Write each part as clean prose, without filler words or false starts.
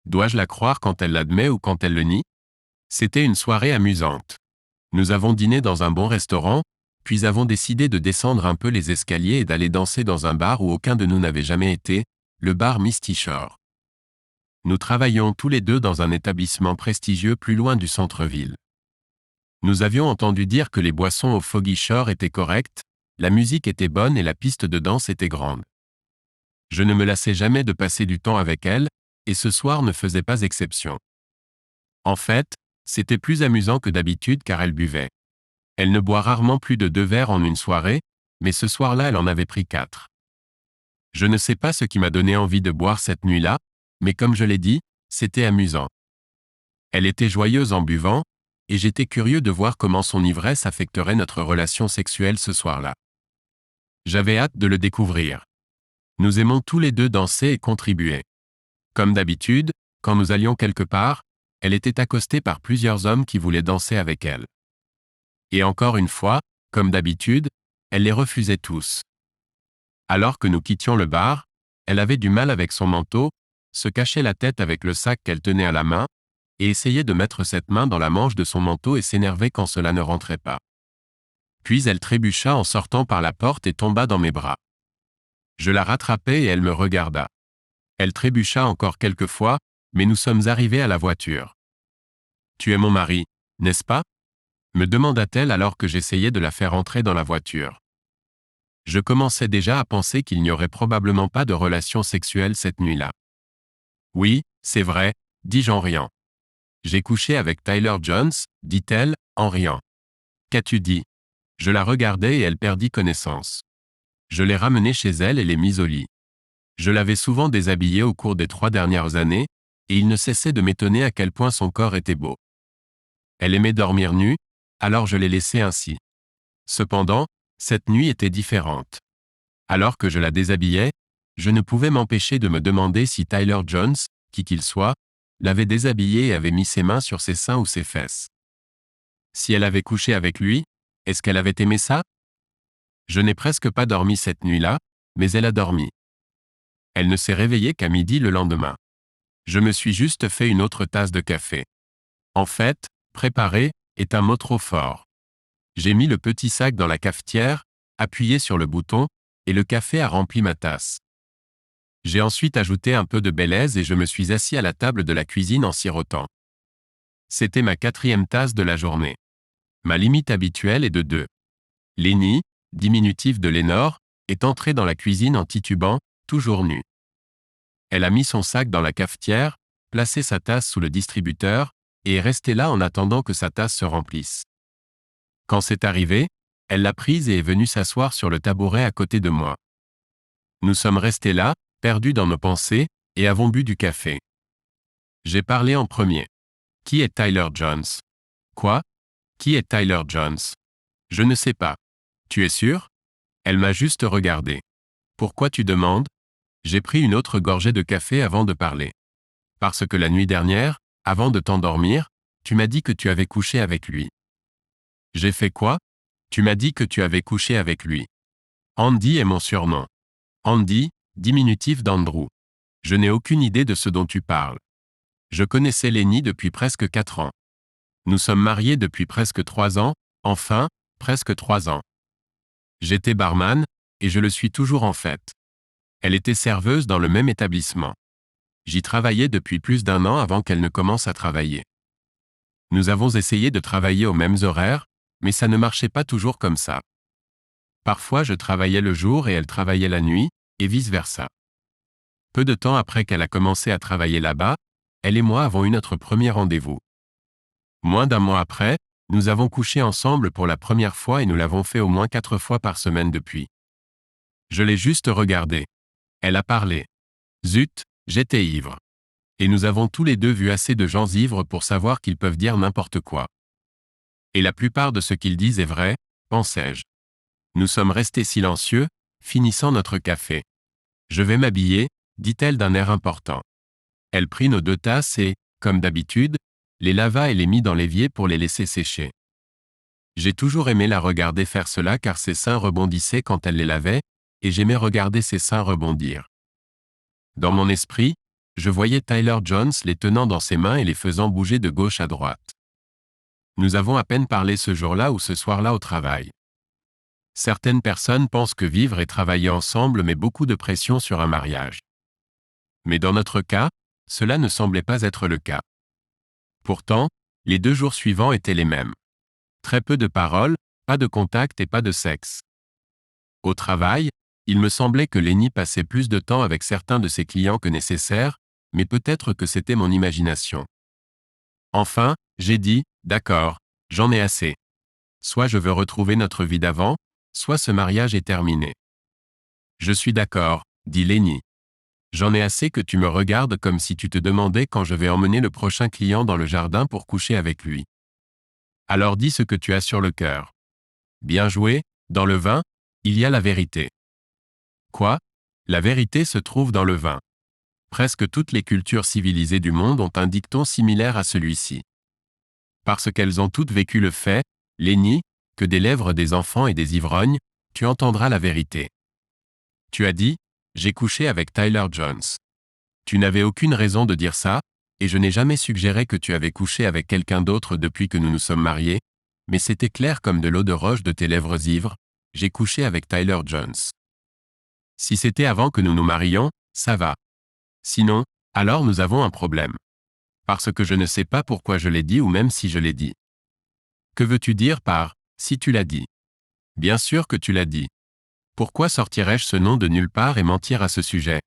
Dois-je la croire quand elle l'admet ou quand elle le nie? C'était une soirée amusante. Nous avons dîné dans un bon restaurant, puis avons décidé de descendre un peu les escaliers et d'aller danser dans un bar où aucun de nous n'avait jamais été, le bar Misty Shore. Nous travaillions tous les deux dans un établissement prestigieux plus loin du centre-ville. Nous avions entendu dire que les boissons au Foggy Shore étaient correctes, la musique était bonne et la piste de danse était grande. Je ne me lassais jamais de passer du temps avec elle, et ce soir ne faisait pas exception. En fait, c'était plus amusant que d'habitude car elle buvait. Elle ne boit rarement plus de 2 verres en une soirée, mais ce soir-là elle en avait pris 4. Je ne sais pas ce qui m'a donné envie de boire cette nuit-là, mais comme je l'ai dit, c'était amusant. Elle était joyeuse en buvant, et j'étais curieux de voir comment son ivresse affecterait notre relation sexuelle ce soir-là. J'avais hâte de le découvrir. Nous aimons tous les deux danser et contribuer. Comme d'habitude, quand nous allions quelque part, elle était accostée par plusieurs hommes qui voulaient danser avec elle. Et encore une fois, comme d'habitude, elle les refusait tous. Alors que nous quittions le bar, elle avait du mal avec son manteau, se cachait la tête avec le sac qu'elle tenait à la main, et essayait de mettre cette main dans la manche de son manteau et s'énervait quand cela ne rentrait pas. Puis elle trébucha en sortant par la porte et tomba dans mes bras. Je la rattrapai et elle me regarda. Elle trébucha encore quelques fois, mais nous sommes arrivés à la voiture. « Tu es mon mari, n'est-ce pas ?» me demanda-t-elle alors que j'essayais de la faire entrer dans la voiture. Je commençais déjà à penser qu'il n'y aurait probablement pas de relation sexuelle cette nuit-là. « Oui, c'est vrai, dis-je en riant. J'ai couché avec Tyler Jones, dit-elle, en riant. Qu'as-tu dit? Je la regardai et elle perdit connaissance. Je l'ai ramenée chez elle et l'ai mise au lit. Je l'avais souvent déshabillée au cours des 3 dernières années, et il ne cessait de m'étonner à quel point son corps était beau. Elle aimait dormir nue, alors je l'ai laissée ainsi. Cependant, cette nuit était différente. Alors que je la déshabillais, je ne pouvais m'empêcher de me demander si Tyler Jones, qui qu'il soit, l'avait déshabillée et avait mis ses mains sur ses seins ou ses fesses. Si elle avait couché avec lui, est-ce qu'elle avait aimé ça? Je n'ai presque pas dormi cette nuit-là, mais elle a dormi. Elle ne s'est réveillée qu'à midi le lendemain. Je me suis juste fait une autre tasse de café. En fait, préparer est un mot trop fort. J'ai mis le petit sac dans la cafetière, appuyé sur le bouton, et le café a rempli ma tasse. J'ai ensuite ajouté un peu de Baileys et je me suis assis à la table de la cuisine en sirotant. C'était ma 4e tasse de la journée. Ma limite habituelle est de 2. Lenny, diminutif de Lénore, est entrée dans la cuisine en titubant, toujours nue. Elle a mis son sac dans la cafetière, placé sa tasse sous le distributeur, et est restée là en attendant que sa tasse se remplisse. Quand c'est arrivé, elle l'a prise et est venue s'asseoir sur le tabouret à côté de moi. Nous sommes restés là, perdus dans nos pensées, et avons bu du café. J'ai parlé en premier. Qui est Tyler Jones? Quoi? Qui est Tyler Jones? Je ne sais pas. Tu es sûr? Elle m'a juste regardé. Pourquoi tu demandes? J'ai pris une autre gorgée de café avant de parler. Parce que la nuit dernière, avant de t'endormir, tu m'as dit que tu avais couché avec lui. J'ai fait quoi? Tu m'as dit que tu avais couché avec lui. Andy est mon surnom. Andy, diminutif d'Andrew. Je n'ai aucune idée de ce dont tu parles. Je connaissais Lenny depuis presque 4 ans. Nous sommes mariés depuis presque 3 ans, enfin, presque 3 ans. J'étais barman, et je le suis toujours en fait. Elle était serveuse dans le même établissement. J'y travaillais depuis plus d'1 an avant qu'elle ne commence à travailler. Nous avons essayé de travailler aux mêmes horaires, mais ça ne marchait pas toujours comme ça. Parfois je travaillais le jour et elle travaillait la nuit, et vice-versa. Peu de temps après qu'elle a commencé à travailler là-bas, elle et moi avons eu notre premier rendez-vous. Moins d'1 mois après, nous avons couché ensemble pour la première fois et nous l'avons fait au moins 4 fois par semaine depuis. Je l'ai juste regardée. Elle a parlé. Zut, j'étais ivre. Et nous avons tous les deux vu assez de gens ivres pour savoir qu'ils peuvent dire n'importe quoi. Et la plupart de ce qu'ils disent est vrai, pensais-je. Nous sommes restés silencieux, finissant notre café. Je vais m'habiller, dit-elle d'un air important. Elle prit nos 2 tasses et, comme d'habitude, les lava et les mit dans l'évier pour les laisser sécher. J'ai toujours aimé la regarder faire cela car ses seins rebondissaient quand elle les lavait, et j'aimais regarder ses seins rebondir. Dans mon esprit, je voyais Tyler Jones les tenant dans ses mains et les faisant bouger de gauche à droite. Nous avons à peine parlé ce jour-là ou ce soir-là au travail. Certaines personnes pensent que vivre et travailler ensemble met beaucoup de pression sur un mariage. Mais dans notre cas, cela ne semblait pas être le cas. Pourtant, les 2 jours suivants étaient les mêmes. Très peu de paroles, pas de contact et pas de sexe. Au travail, il me semblait que Lenny passait plus de temps avec certains de ses clients que nécessaire, mais peut-être que c'était mon imagination. Enfin, j'ai dit, d'accord, j'en ai assez. Soit je veux retrouver notre vie d'avant, soit ce mariage est terminé. Je suis d'accord, dit Lenny. J'en ai assez que tu me regardes comme si tu te demandais quand je vais emmener le prochain client dans le jardin pour coucher avec lui. Alors dis ce que tu as sur le cœur. Bien joué, dans le vin, il y a la vérité. Quoi? La vérité se trouve dans le vin. Presque toutes les cultures civilisées du monde ont un dicton similaire à celui-ci. Parce qu'elles ont toutes vécu le fait, Lenny, que des lèvres des enfants et des ivrognes, tu entendras la vérité. Tu as dit, j'ai couché avec Tyler Jones. Tu n'avais aucune raison de dire ça, et je n'ai jamais suggéré que tu avais couché avec quelqu'un d'autre depuis que nous nous sommes mariés, mais c'était clair comme de l'eau de roche de tes lèvres ivres, j'ai couché avec Tyler Jones. Si c'était avant que nous nous marions, ça va. Sinon, alors nous avons un problème. Parce que je ne sais pas pourquoi je l'ai dit ou même si je l'ai dit. Que veux-tu dire par « si tu l'as dit » ? Bien sûr que tu l'as dit. Pourquoi sortirais-je ce nom de nulle part et mentir à ce sujet?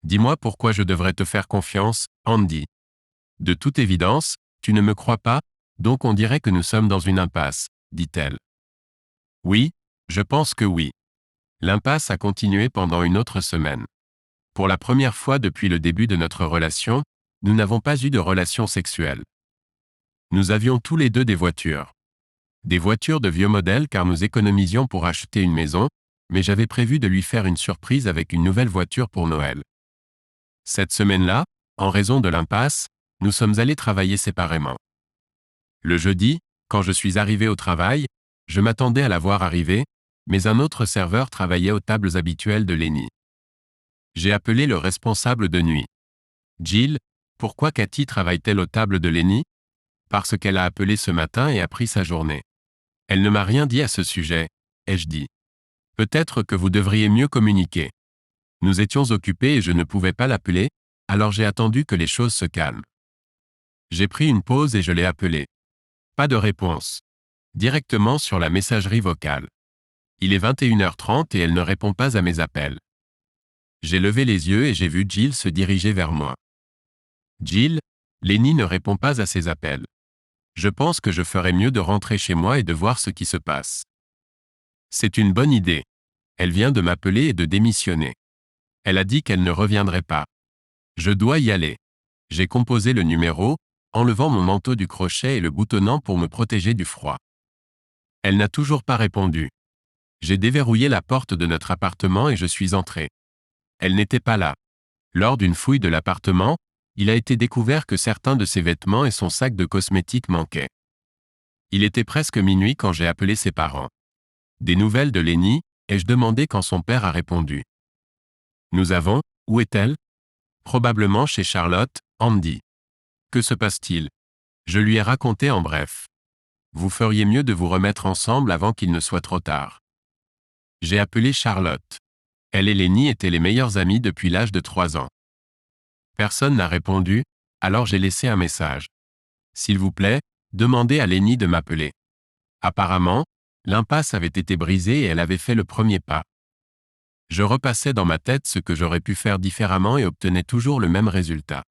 Dis-moi pourquoi je devrais te faire confiance, Andy. De toute évidence, tu ne me crois pas, donc on dirait que nous sommes dans une impasse, dit-elle. Oui, je pense que oui. L'impasse a continué pendant une autre semaine. Pour la première fois depuis le début de notre relation, nous n'avons pas eu de relation sexuelle. Nous avions tous les deux des voitures. Des voitures de vieux modèles car nous économisions pour acheter une maison, mais j'avais prévu de lui faire une surprise avec une nouvelle voiture pour Noël. Cette semaine-là, en raison de l'impasse, nous sommes allés travailler séparément. Le jeudi, quand je suis arrivé au travail, je m'attendais à la voir arriver, mais un autre serveur travaillait aux tables habituelles de Lenny. J'ai appelé le responsable de nuit. Jill, pourquoi Cathy travaille-t-elle aux tables de Lenny? Parce qu'elle a appelé ce matin et a pris sa journée. Elle ne m'a rien dit à ce sujet, ai-je dit. Peut-être que vous devriez mieux communiquer. Nous étions occupés et je ne pouvais pas l'appeler, alors j'ai attendu que les choses se calment. J'ai pris une pause et je l'ai appelée. Pas de réponse. Directement sur la messagerie vocale. Il est 21h30 et elle ne répond pas à mes appels. J'ai levé les yeux et j'ai vu Jill se diriger vers moi. Jill, Lenny ne répond pas à ses appels. Je pense que je ferais mieux de rentrer chez moi et de voir ce qui se passe. C'est une bonne idée. Elle vient de m'appeler et de démissionner. Elle a dit qu'elle ne reviendrait pas. Je dois y aller. J'ai composé le numéro, enlevant mon manteau du crochet et le boutonnant pour me protéger du froid. Elle n'a toujours pas répondu. J'ai déverrouillé la porte de notre appartement et je suis entré. Elle n'était pas là. Lors d'une fouille de l'appartement, il a été découvert que certains de ses vêtements et son sac de cosmétiques manquaient. Il était presque minuit quand j'ai appelé ses parents. Des nouvelles de Lenny, ai-je demandé quand son père a répondu. Nous avons, où est-elle? Probablement chez Charlotte, Andy. Que se passe-t-il? Je lui ai raconté en bref. Vous feriez mieux de vous remettre ensemble avant qu'il ne soit trop tard. J'ai appelé Charlotte. Elle et Lenny étaient les meilleures amies depuis l'âge de 3 ans. Personne n'a répondu, alors j'ai laissé un message. S'il vous plaît, demandez à Lenny de m'appeler. Apparemment, l'impasse avait été brisée et elle avait fait le premier pas. Je repassais dans ma tête ce que j'aurais pu faire différemment et obtenais toujours le même résultat.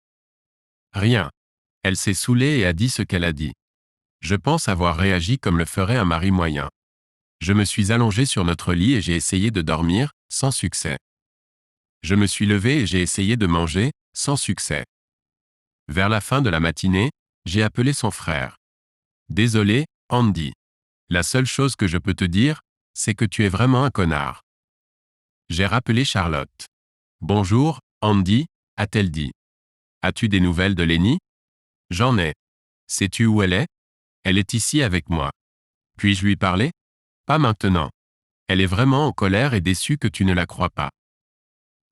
Rien. Elle s'est saoulée et a dit ce qu'elle a dit. Je pense avoir réagi comme le ferait un mari moyen. Je me suis allongé sur notre lit et j'ai essayé de dormir, sans succès. Je me suis levé et j'ai essayé de manger, sans succès. Vers la fin de la matinée, j'ai appelé son frère. Désolé, Andy. La seule chose que je peux te dire, c'est que tu es vraiment un connard. J'ai rappelé Charlotte. Bonjour, Andy, a-t-elle dit. As-tu des nouvelles de Lenny? J'en ai. Sais-tu où elle est? Elle est ici avec moi. Puis-je lui parler? Pas maintenant. Elle est vraiment en colère et déçue que tu ne la crois pas.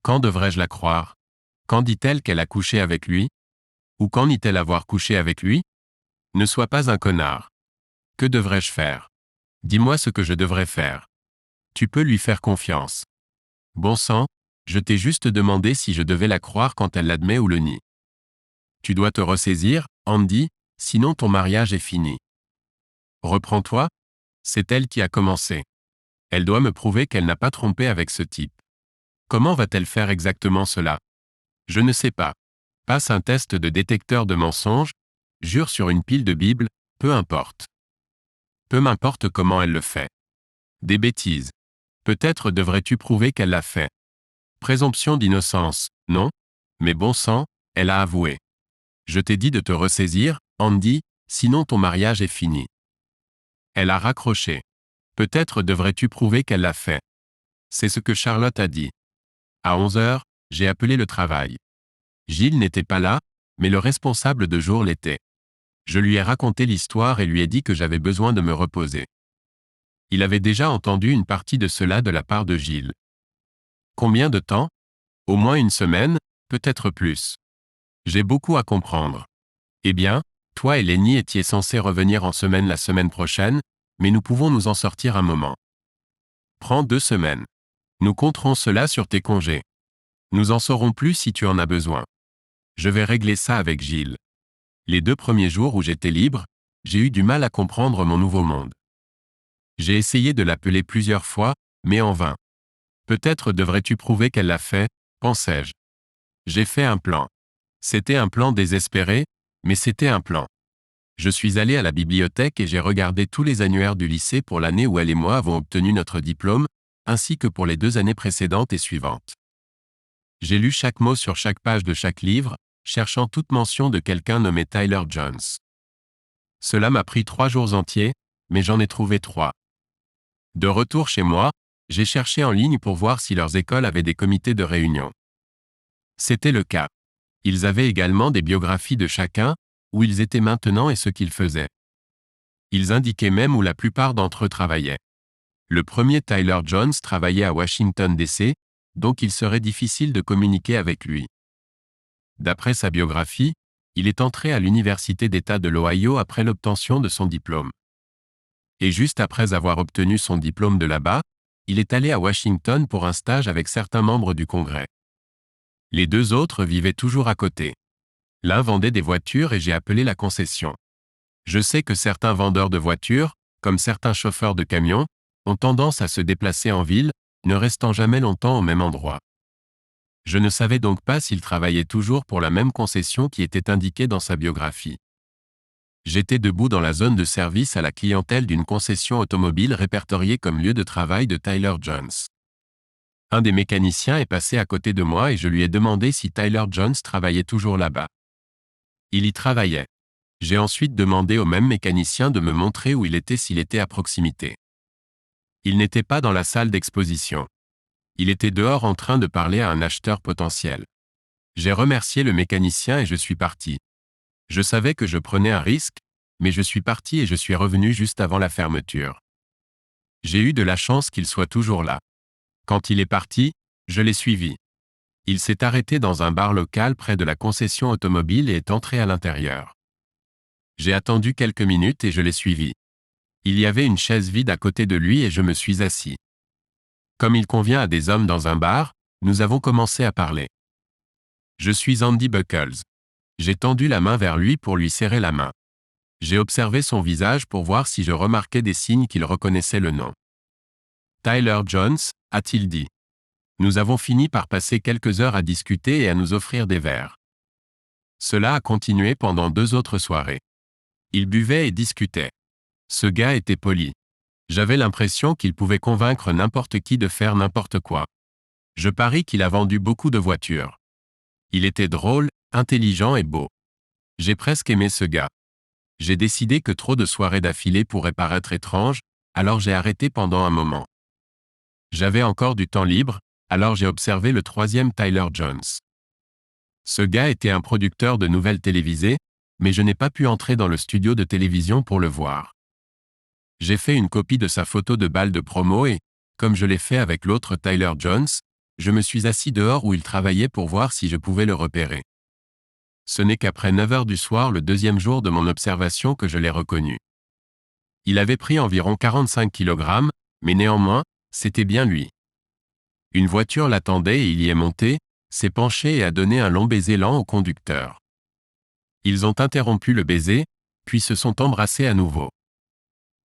Quand devrais-je la croire? Quand dit-elle qu'elle a couché avec lui? Ou quand nie-t-elle avoir couché avec lui? Ne sois pas un connard. Que devrais-je faire? Dis-moi ce que je devrais faire. Tu peux lui faire confiance. Bon sang, je t'ai juste demandé si je devais la croire quand elle l'admet ou le nie. Tu dois te ressaisir, Andy, sinon ton mariage est fini. Reprends-toi. C'est elle qui a commencé. Elle doit me prouver qu'elle n'a pas trompé avec ce type. Comment va-t-elle faire exactement cela? Je ne sais pas. Passe un test de détecteur de mensonges, jure sur une pile de Bible, peu importe. Peu m'importe comment elle le fait. Des bêtises. Peut-être devrais-tu prouver qu'elle l'a fait. Présomption d'innocence, non? Mais bon sang, elle a avoué. Je t'ai dit de te ressaisir, Andy, sinon ton mariage est fini. Elle a raccroché. Peut-être devrais-tu prouver qu'elle l'a fait. C'est ce que Charlotte a dit. À 11 heures, j'ai appelé le travail. Gilles n'était pas là, mais le responsable de jour l'était. Je lui ai raconté l'histoire et lui ai dit que j'avais besoin de me reposer. Il avait déjà entendu une partie de cela de la part de Gilles. Combien de temps? Au moins une semaine, peut-être plus. J'ai beaucoup à comprendre. Eh bien, toi et Lenny étiez censés revenir en semaine la semaine prochaine, mais nous pouvons nous en sortir un moment. Prends 2 semaines. Nous compterons cela sur tes congés. Nous en saurons plus si tu en as besoin. Je vais régler ça avec Gilles. Les 2 premiers jours où j'étais libre, j'ai eu du mal à comprendre mon nouveau monde. J'ai essayé de l'appeler plusieurs fois, mais en vain. Peut-être devrais-tu prouver qu'elle l'a fait, pensais-je. J'ai fait un plan. C'était un plan désespéré, mais c'était un plan. Je suis allé à la bibliothèque et j'ai regardé tous les annuaires du lycée pour l'année où elle et moi avons obtenu notre diplôme, ainsi que pour les 2 années précédentes et suivantes. J'ai lu chaque mot sur chaque page de chaque livre, cherchant toute mention de quelqu'un nommé Tyler Jones. Cela m'a pris 3 jours entiers, mais j'en ai trouvé 3. De retour chez moi, j'ai cherché en ligne pour voir si leurs écoles avaient des comités de réunion. C'était le cas. Ils avaient également des biographies de chacun, où ils étaient maintenant et ce qu'ils faisaient. Ils indiquaient même où la plupart d'entre eux travaillaient. Le premier Tyler Jones travaillait à Washington DC, donc il serait difficile de communiquer avec lui. D'après sa biographie, il est entré à l'Université d'État de l'Ohio après l'obtention de son diplôme. Et juste après avoir obtenu son diplôme de là-bas, il est allé à Washington pour un stage avec certains membres du Congrès. Les 2 autres vivaient toujours à côté. L'un vendait des voitures et j'ai appelé la concession. Je sais que certains vendeurs de voitures, comme certains chauffeurs de camions, ont tendance à se déplacer en ville, ne restant jamais longtemps au même endroit. Je ne savais donc pas s'il travaillait toujours pour la même concession qui était indiquée dans sa biographie. J'étais debout dans la zone de service à la clientèle d'une concession automobile répertoriée comme lieu de travail de Tyler Jones. Un des mécaniciens est passé à côté de moi et je lui ai demandé si Tyler Jones travaillait toujours là-bas. Il y travaillait. J'ai ensuite demandé au même mécanicien de me montrer où il était s'il était à proximité. Il n'était pas dans la salle d'exposition. Il était dehors en train de parler à un acheteur potentiel. J'ai remercié le mécanicien et je suis parti. Je savais que je prenais un risque, mais je suis parti et je suis revenu juste avant la fermeture. J'ai eu de la chance qu'il soit toujours là. Quand il est parti, je l'ai suivi. Il s'est arrêté dans un bar local près de la concession automobile et est entré à l'intérieur. J'ai attendu quelques minutes et je l'ai suivi. Il y avait une chaise vide à côté de lui et je me suis assis. Comme il convient à des hommes dans un bar, nous avons commencé à parler. Je suis Andy Buckles. J'ai tendu la main vers lui pour lui serrer la main. J'ai observé son visage pour voir si je remarquais des signes qu'il reconnaissait le nom. Tyler Jones, a-t-il dit. Nous avons fini par passer quelques heures à discuter et à nous offrir des verres. Cela a continué pendant 2 autres soirées. Il buvait et discutait. Ce gars était poli. J'avais l'impression qu'il pouvait convaincre n'importe qui de faire n'importe quoi. Je parie qu'il a vendu beaucoup de voitures. Il était drôle, intelligent et beau. J'ai presque aimé ce gars. J'ai décidé que trop de soirées d'affilée pourraient paraître étranges, alors j'ai arrêté pendant un moment. J'avais encore du temps libre, alors j'ai observé le 3e Tyler Jones. Ce gars était un producteur de nouvelles télévisées, mais je n'ai pas pu entrer dans le studio de télévision pour le voir. J'ai fait une copie de sa photo de balle de promo et, comme je l'ai fait avec l'autre Tyler Jones, je me suis assis dehors où il travaillait pour voir si je pouvais le repérer. Ce n'est qu'après 9 heures du soir le deuxième jour de mon observation que je l'ai reconnu. Il avait pris environ 45 kg, mais néanmoins, c'était bien lui. Une voiture l'attendait et il y est monté, s'est penché et a donné un long baiser lent au conducteur. Ils ont interrompu le baiser, puis se sont embrassés à nouveau.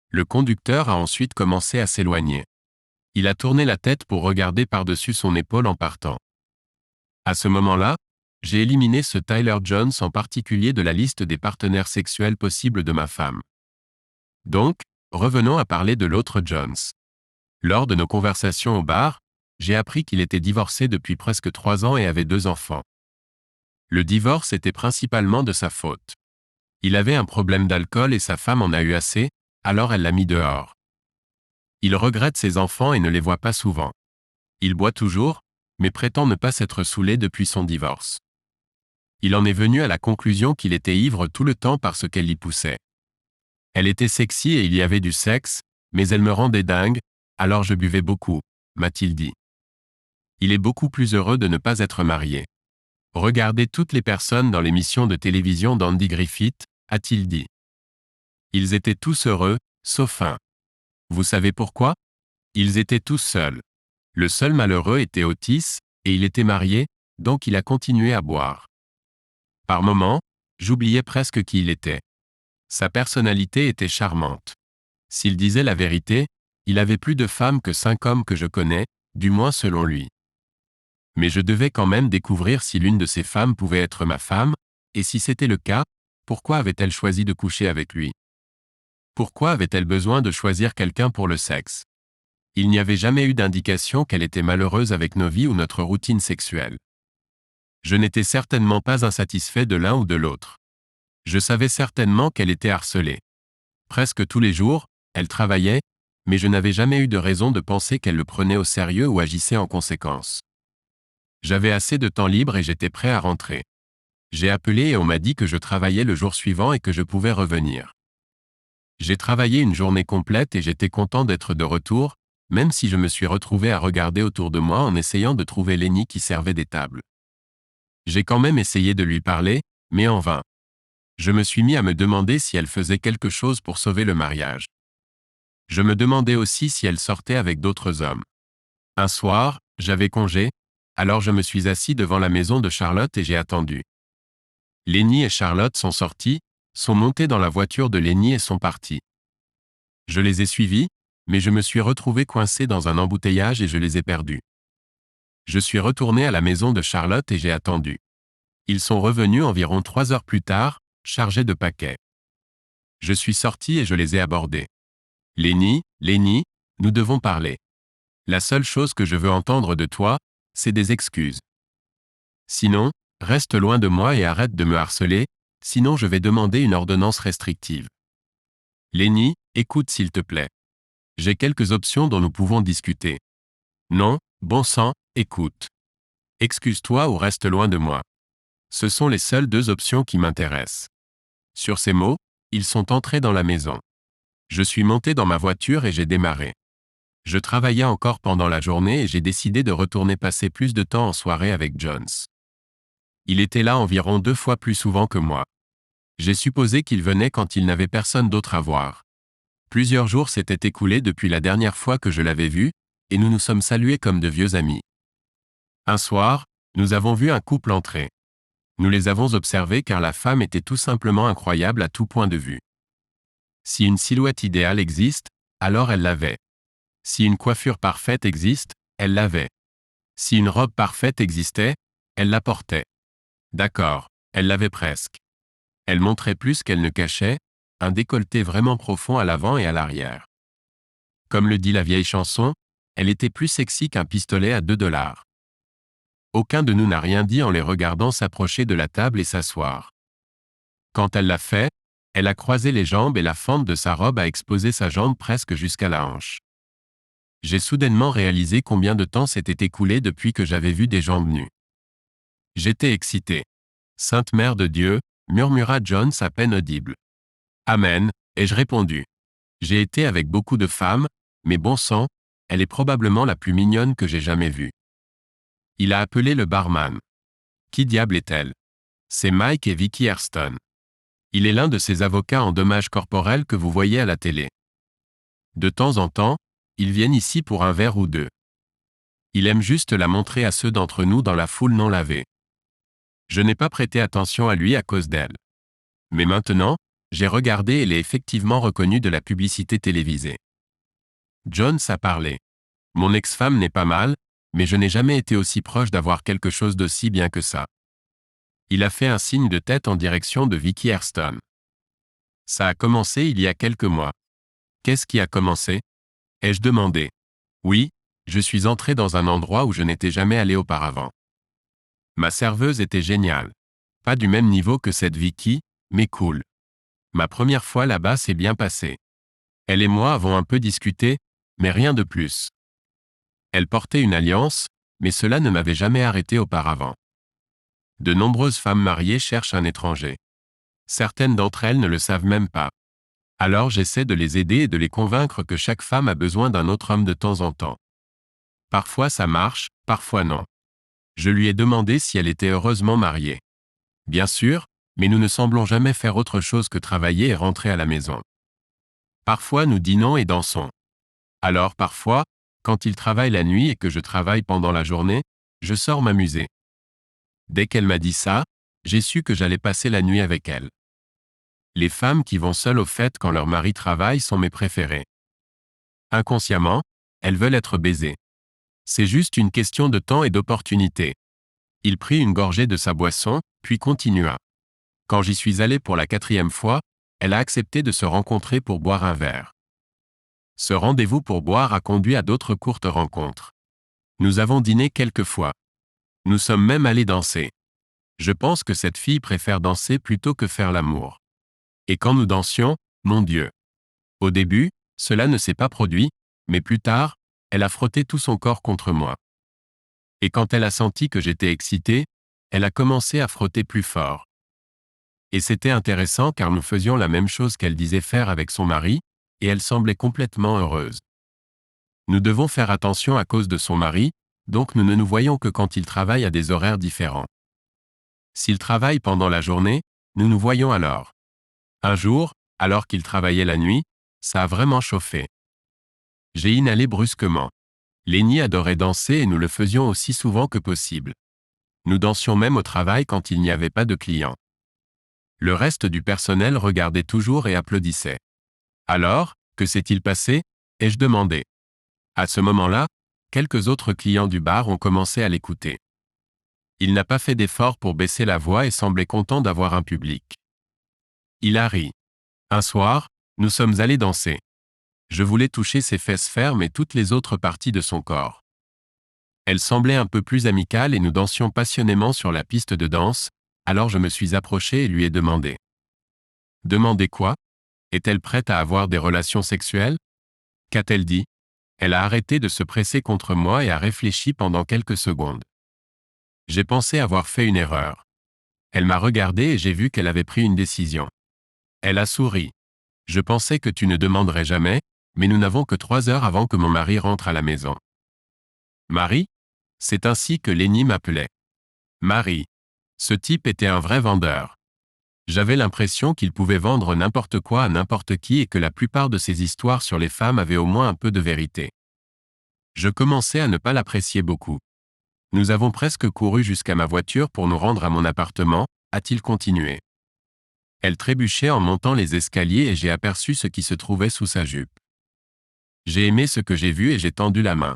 Le conducteur a ensuite commencé à s'éloigner. Il a tourné la tête pour regarder par-dessus son épaule en partant. À ce moment-là, j'ai éliminé ce Tyler Jones en particulier de la liste des partenaires sexuels possibles de ma femme. Donc, revenons à parler de l'autre Jones. Lors de nos conversations au bar, j'ai appris qu'il était divorcé depuis presque 3 ans et avait 2 enfants. Le divorce était principalement de sa faute. Il avait un problème d'alcool et sa femme en a eu assez, alors elle l'a mis dehors. Il regrette ses enfants et ne les voit pas souvent. Il boit toujours, mais prétend ne pas s'être saoulé depuis son divorce. Il en est venu à la conclusion qu'il était ivre tout le temps parce qu'elle l'y poussait. Elle était sexy et il y avait du sexe, mais elle me rendait dingue, alors je buvais beaucoup, m'a-t-il dit. Il est beaucoup plus heureux de ne pas être marié. Regardez toutes les personnes dans l'émission de télévision d'Andy Griffith, a-t-il dit. Ils étaient tous heureux, sauf un. Vous savez pourquoi? Ils étaient tous seuls. Le seul malheureux était Otis, et il était marié, donc il a continué à boire. Par moments, j'oubliais presque qui il était. Sa personnalité était charmante. S'il disait la vérité, il avait plus de femmes que 5 hommes que je connais, du moins selon lui. Mais je devais quand même découvrir si l'une de ces femmes pouvait être ma femme, et si c'était le cas, pourquoi avait-elle choisi de coucher avec lui? Pourquoi avait-elle besoin de choisir quelqu'un pour le sexe? Il n'y avait jamais eu d'indication qu'elle était malheureuse avec nos vies ou notre routine sexuelle. Je n'étais certainement pas insatisfait de l'un ou de l'autre. Je savais certainement qu'elle était harcelée. Presque tous les jours, elle travaillait, mais je n'avais jamais eu de raison de penser qu'elle le prenait au sérieux ou agissait en conséquence. J'avais assez de temps libre et j'étais prêt à rentrer. J'ai appelé et on m'a dit que je travaillais le jour suivant et que je pouvais revenir. J'ai travaillé une journée complète et j'étais content d'être de retour, même si je me suis retrouvé à regarder autour de moi en essayant de trouver Lenny qui servait des tables. J'ai quand même essayé de lui parler, mais en vain. Je me suis mis à me demander si elle faisait quelque chose pour sauver le mariage. Je me demandais aussi si elle sortait avec d'autres hommes. Un soir, j'avais congé, alors je me suis assis devant la maison de Charlotte et j'ai attendu. Lenny et Charlotte sont sortis, sont montés dans la voiture de Lenny et sont partis. Je les ai suivis, mais je me suis retrouvé coincé dans un embouteillage et je les ai perdus. Je suis retourné à la maison de Charlotte et j'ai attendu. Ils sont revenus environ 3 heures plus tard, chargés de paquets. Je suis sorti et je les ai abordés. Lenny, nous devons parler. La seule chose que je veux entendre de toi, c'est des excuses. Sinon, reste loin de moi et arrête de me harceler, sinon je vais demander une ordonnance restrictive. Lenny, écoute s'il te plaît. J'ai quelques options dont nous pouvons discuter. Non, bon sang, écoute. Excuse-toi ou reste loin de moi. Ce sont les seules 2 options qui m'intéressent. Sur ces mots, ils sont entrés dans la maison. Je suis monté dans ma voiture et j'ai démarré. Je travaillais encore pendant la journée et j'ai décidé de retourner passer plus de temps en soirée avec Jones. Il était là environ 2 fois plus souvent que moi. J'ai supposé qu'il venait quand il n'avait personne d'autre à voir. Plusieurs jours s'étaient écoulés depuis la dernière fois que je l'avais vu, et nous nous sommes salués comme de vieux amis. Un soir, nous avons vu un couple entrer. Nous les avons observés car la femme était tout simplement incroyable à tout point de vue. Si une silhouette idéale existe, alors elle l'avait. Si une coiffure parfaite existe, elle l'avait. Si une robe parfaite existait, elle la portait. D'accord, elle l'avait presque. Elle montrait plus qu'elle ne cachait, un décolleté vraiment profond à l'avant et à l'arrière. Comme le dit la vieille chanson, elle était plus sexy qu'un pistolet à 2 $. Aucun de nous n'a rien dit en les regardant s'approcher de la table et s'asseoir. Quand elle l'a fait, elle a croisé les jambes et la fente de sa robe a exposé sa jambe presque jusqu'à la hanche. J'ai soudainement réalisé combien de temps s'était écoulé depuis que j'avais vu des jambes nues. J'étais excité. Sainte Mère de Dieu, murmura Jones à peine audible. Amen, ai-je répondu. J'ai été avec beaucoup de femmes, mais bon sang, elle est probablement la plus mignonne que j'ai jamais vue. Il a appelé le barman. Qui diable est-elle? C'est Mike et Vicky Hairston. Il est l'un de ces avocats en dommages corporels que vous voyez à la télé. De temps en temps, ils viennent ici pour un verre ou deux. Il aime juste la montrer à ceux d'entre nous dans la foule non lavée. Je n'ai pas prêté attention à lui à cause d'elle. Mais maintenant, j'ai regardé et l'ai effectivement reconnu de la publicité télévisée. Jones a parlé. Mon ex-femme n'est pas mal, mais je n'ai jamais été aussi proche d'avoir quelque chose d'aussi bien que ça. Il a fait un signe de tête en direction de Vicky Hairston. Ça a commencé il y a quelques mois. Qu'est-ce qui a commencé? Ai-je demandé. Oui, je suis entré dans un endroit où je n'étais jamais allé auparavant. Ma serveuse était géniale. Pas du même niveau que cette Vicky, mais cool. Ma première fois là-bas s'est bien passée. Elle et moi avons un peu discuté, mais rien de plus. Elle portait une alliance, mais cela ne m'avait jamais arrêté auparavant. De nombreuses femmes mariées cherchent un étranger. Certaines d'entre elles ne le savent même pas. Alors j'essaie de les aider et de les convaincre que chaque femme a besoin d'un autre homme de temps en temps. Parfois ça marche, parfois non. Je lui ai demandé si elle était heureusement mariée. Bien sûr, mais nous ne semblons jamais faire autre chose que travailler et rentrer à la maison. Parfois nous dînons et dansons. Alors parfois, quand il travaille la nuit et que je travaille pendant la journée, je sors m'amuser. Dès qu'elle m'a dit ça, j'ai su que j'allais passer la nuit avec elle. Les femmes qui vont seules aux fêtes quand leur mari travaille sont mes préférées. Inconsciemment, elles veulent être baisées. C'est juste une question de temps et d'opportunité. Il prit une gorgée de sa boisson, puis continua. Quand j'y suis allé pour la 4e fois, elle a accepté de se rencontrer pour boire un verre. Ce rendez-vous pour boire a conduit à d'autres courtes rencontres. Nous avons dîné quelques fois. Nous sommes même allés danser. Je pense que cette fille préfère danser plutôt que faire l'amour. Et quand nous dansions, mon Dieu. Au début, cela ne s'est pas produit, mais plus tard, elle a frotté tout son corps contre moi. Et quand elle a senti que j'étais excité, elle a commencé à frotter plus fort. Et c'était intéressant car nous faisions la même chose qu'elle disait faire avec son mari, et elle semblait complètement heureuse. Nous devons faire attention à cause de son mari, donc nous ne nous voyons que quand il travaille à des horaires différents. S'il travaille pendant la journée, nous nous voyons alors. Un jour, alors qu'il travaillait la nuit, ça a vraiment chauffé. J'ai inhalé brusquement. Lenny adorait danser et nous le faisions aussi souvent que possible. Nous dansions même au travail quand il n'y avait pas de clients. Le reste du personnel regardait toujours et applaudissait. Alors, que s'est-il passé? Ai-je demandé. À ce moment-là, quelques autres clients du bar ont commencé à l'écouter. Il n'a pas fait d'effort pour baisser la voix et semblait content d'avoir un public. Il a ri. Un soir, nous sommes allés danser. Je voulais toucher ses fesses fermes et toutes les autres parties de son corps. Elle semblait un peu plus amicale et nous dansions passionnément sur la piste de danse, alors je me suis approché et lui ai demandé. Demandé quoi? Est-elle prête à avoir des relations sexuelles? Qu'a-t-elle dit? Elle a arrêté de se presser contre moi et a réfléchi pendant quelques secondes. J'ai pensé avoir fait une erreur. Elle m'a regardé et j'ai vu qu'elle avait pris une décision. Elle a souri. Je pensais que tu ne demanderais jamais, mais nous n'avons que 3 heures avant que mon mari rentre à la maison. Marie? C'est ainsi que Lenny m'appelait. Marie. Ce type était un vrai vendeur. J'avais l'impression qu'il pouvait vendre n'importe quoi à n'importe qui et que la plupart de ses histoires sur les femmes avaient au moins un peu de vérité. Je commençais à ne pas l'apprécier beaucoup. Nous avons presque couru jusqu'à ma voiture pour nous rendre à mon appartement, a-t-il continué. Elle trébuchait en montant les escaliers et j'ai aperçu ce qui se trouvait sous sa jupe. J'ai aimé ce que j'ai vu et j'ai tendu la main.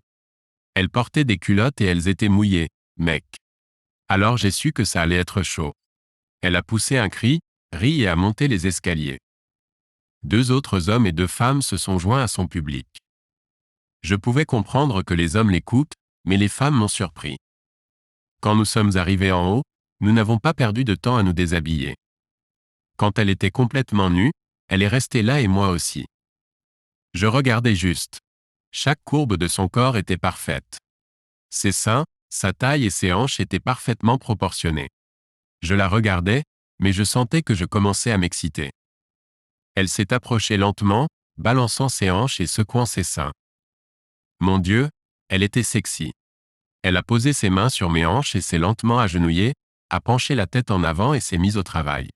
Elle portait des culottes et elles étaient mouillées, mec. Alors j'ai su que ça allait être chaud. Elle a poussé un cri, ri et a monté les escaliers. 2 autres hommes et 2 femmes se sont joints à son public. Je pouvais comprendre que les hommes l'écoutent, mais les femmes m'ont surpris. Quand nous sommes arrivés en haut, nous n'avons pas perdu de temps à nous déshabiller. Quand elle était complètement nue, elle est restée là et moi aussi. Je regardais juste. Chaque courbe de son corps était parfaite. Ses seins, sa taille et ses hanches étaient parfaitement proportionnées. Je la regardais, mais je sentais que je commençais à m'exciter. Elle s'est approchée lentement, balançant ses hanches et secouant ses seins. Mon Dieu, elle était sexy. Elle a posé ses mains sur mes hanches et s'est lentement agenouillée, a penché la tête en avant et s'est mise au travail.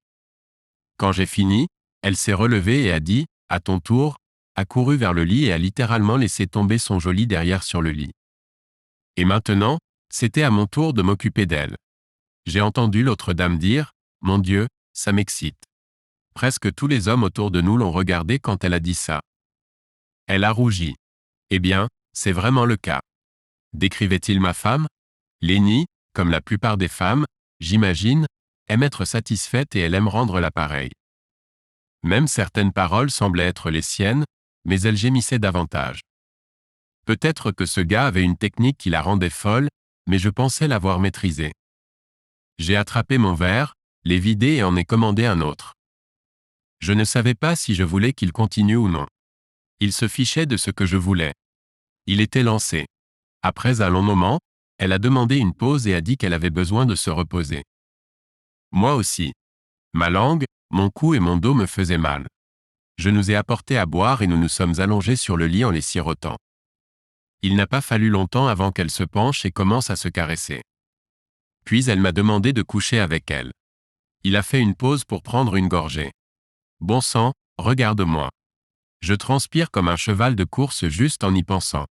Quand j'ai fini, elle s'est relevée et a dit, à ton tour, a couru vers le lit et a littéralement laissé tomber son joli derrière sur le lit. Et maintenant, c'était à mon tour de m'occuper d'elle. J'ai entendu l'autre dame dire, mon Dieu, ça m'excite. Presque tous les hommes autour de nous l'ont regardée quand elle a dit ça. Elle a rougi. Eh bien, c'est vraiment le cas. Décrivait-il ma femme? Lenny, comme la plupart des femmes, j'imagine, aime être satisfaite et elle aime rendre l'appareil. Même certaines paroles semblaient être les siennes, mais elle gémissait davantage. Peut-être que ce gars avait une technique qui la rendait folle, mais je pensais l'avoir maîtrisée. J'ai attrapé mon verre, l'ai vidé et en ai commandé un autre. Je ne savais pas si je voulais qu'il continue ou non. Il se fichait de ce que je voulais. Il était lancé. Après un long moment, elle a demandé une pause et a dit qu'elle avait besoin de se reposer. Moi aussi. Ma langue, mon cou et mon dos me faisaient mal. Je nous ai apporté à boire et nous nous sommes allongés sur le lit en les sirotant. Il n'a pas fallu longtemps avant qu'elle se penche et commence à se caresser. Puis elle m'a demandé de coucher avec elle. Il a fait une pause pour prendre une gorgée. Bon sang, regarde-moi. Je transpire comme un cheval de course juste en y pensant.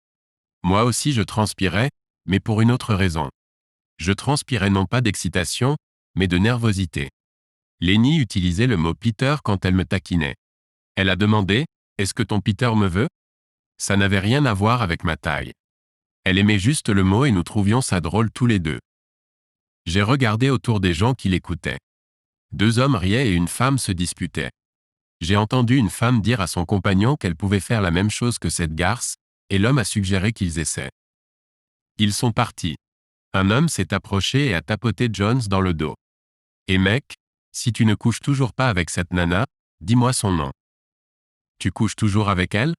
Moi aussi je transpirais, mais pour une autre raison. Je transpirais non pas d'excitation, mais de nervosité. Lenny utilisait le mot Peter quand elle me taquinait. Elle a demandé, est-ce que ton Peter me veut? Ça n'avait rien à voir avec ma taille. Elle aimait juste le mot et nous trouvions ça drôle tous les deux. J'ai regardé autour des gens qui l'écoutaient. 2 hommes riaient et une femme se disputait. J'ai entendu une femme dire à son compagnon qu'elle pouvait faire la même chose que cette garce, et l'homme a suggéré qu'ils essaient. Ils sont partis. Un homme s'est approché et a tapoté Jones dans le dos. Et mec, si tu ne couches toujours pas avec cette nana, dis-moi son nom. Tu couches toujours avec elle?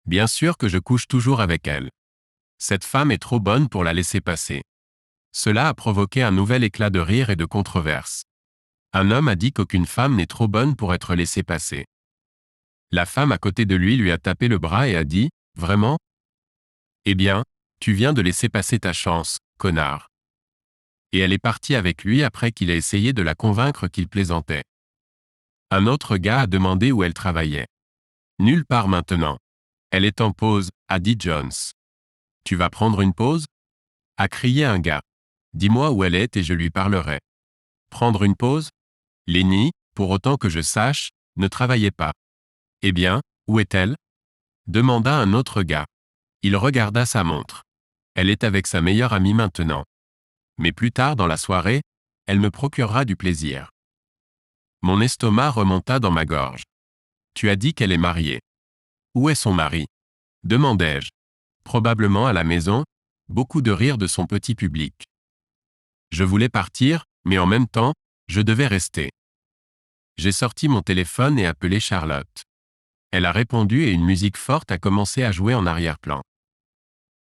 Bien sûr que je couche toujours avec elle. Cette femme est trop bonne pour la laisser passer. Cela a provoqué un nouvel éclat de rire et de controverse. Un homme a dit qu'aucune femme n'est trop bonne pour être laissée passer. La femme à côté de lui a tapé le bras et a dit, vraiment? Eh bien, tu viens de laisser passer ta chance, connard. Et elle est partie avec lui après qu'il ait essayé de la convaincre qu'il plaisantait. Un autre gars a demandé où elle travaillait. Nulle part maintenant. Elle est en pause, a dit Jones. Tu vas prendre une pause? A crié un gars. Dis-moi où elle est et je lui parlerai. Prendre une pause? Lenny, pour autant que je sache, ne travaillait pas. Eh bien, où est-elle? Demanda un autre gars. Il regarda sa montre. Elle est avec sa meilleure amie maintenant. Mais plus tard dans la soirée, elle me procurera du plaisir. Mon estomac remonta dans ma gorge. Tu as dit qu'elle est mariée. Où est son mari? Demandai-je. Probablement à la maison, beaucoup de rires de son petit public. Je voulais partir, mais en même temps, je devais rester. J'ai sorti mon téléphone et appelé Charlotte. Elle a répondu et une musique forte a commencé à jouer en arrière-plan.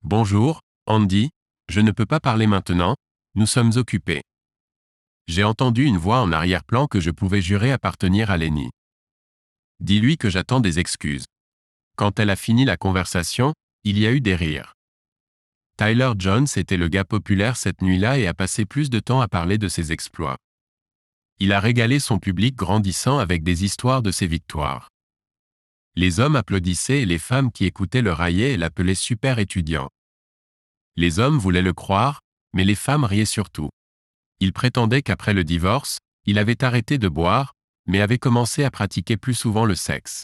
Bonjour, Andy, je ne peux pas parler maintenant, nous sommes occupés. J'ai entendu une voix en arrière-plan que je pouvais jurer appartenir à Lenny. Dis-lui que j'attends des excuses. Quand elle a fini la conversation, il y a eu des rires. Tyler Jones était le gars populaire cette nuit-là et a passé plus de temps à parler de ses exploits. Il a régalé son public grandissant avec des histoires de ses victoires. Les hommes applaudissaient et les femmes qui écoutaient le raillaient et l'appelaient super étudiant. Les hommes voulaient le croire, mais les femmes riaient surtout. Il prétendait qu'après le divorce, il avait arrêté de boire, mais avait commencé à pratiquer plus souvent le sexe.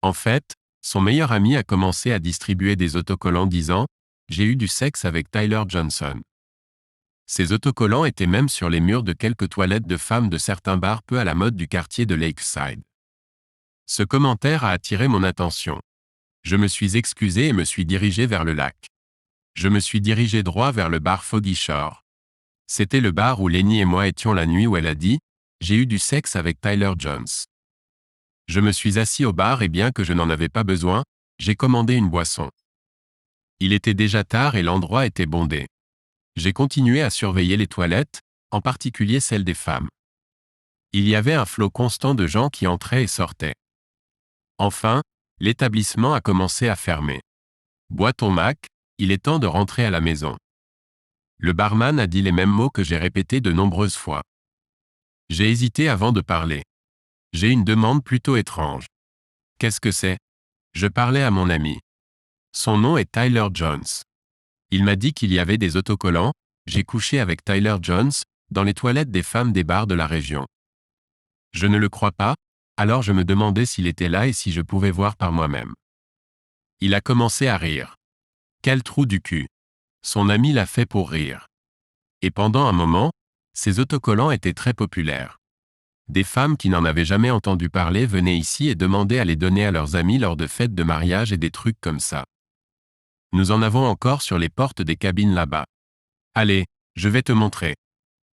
En fait, son meilleur ami a commencé à distribuer des autocollants disant « J'ai eu du sexe avec Tyler Johnson ». Ces autocollants étaient même sur les murs de quelques toilettes de femmes de certains bars peu à la mode du quartier de Lakeside. Ce commentaire a attiré mon attention. Je me suis excusé et me suis dirigé vers le lac. Je me suis dirigé droit vers le bar Foggy Shore. C'était le bar où Lenny et moi étions la nuit où elle a dit « J'ai eu du sexe avec Tyler Jones ». Je me suis assis au bar et bien que je n'en avais pas besoin, j'ai commandé une boisson. Il était déjà tard et l'endroit était bondé. J'ai continué à surveiller les toilettes, en particulier celles des femmes. Il y avait un flot constant de gens qui entraient et sortaient. Enfin, l'établissement a commencé à fermer. Bois ton Mac, il est temps de rentrer à la maison. Le barman a dit les mêmes mots que j'ai répétés de nombreuses fois. J'ai hésité avant de parler. J'ai une demande plutôt étrange. Qu'est-ce que c'est? Je parlais à mon ami. Son nom est Tyler Jones. Il m'a dit qu'il y avait des autocollants, j'ai couché avec Tyler Jones, dans les toilettes des femmes des bars de la région. Je ne le crois pas, alors je me demandais s'il était là et si je pouvais voir par moi-même. Il a commencé à rire. Quel trou du cul. Son ami l'a fait pour rire. Et pendant un moment, ces autocollants étaient très populaires. Des femmes qui n'en avaient jamais entendu parler venaient ici et demandaient à les donner à leurs amis lors de fêtes de mariage et des trucs comme ça. Nous en avons encore sur les portes des cabines là-bas. Allez, je vais te montrer.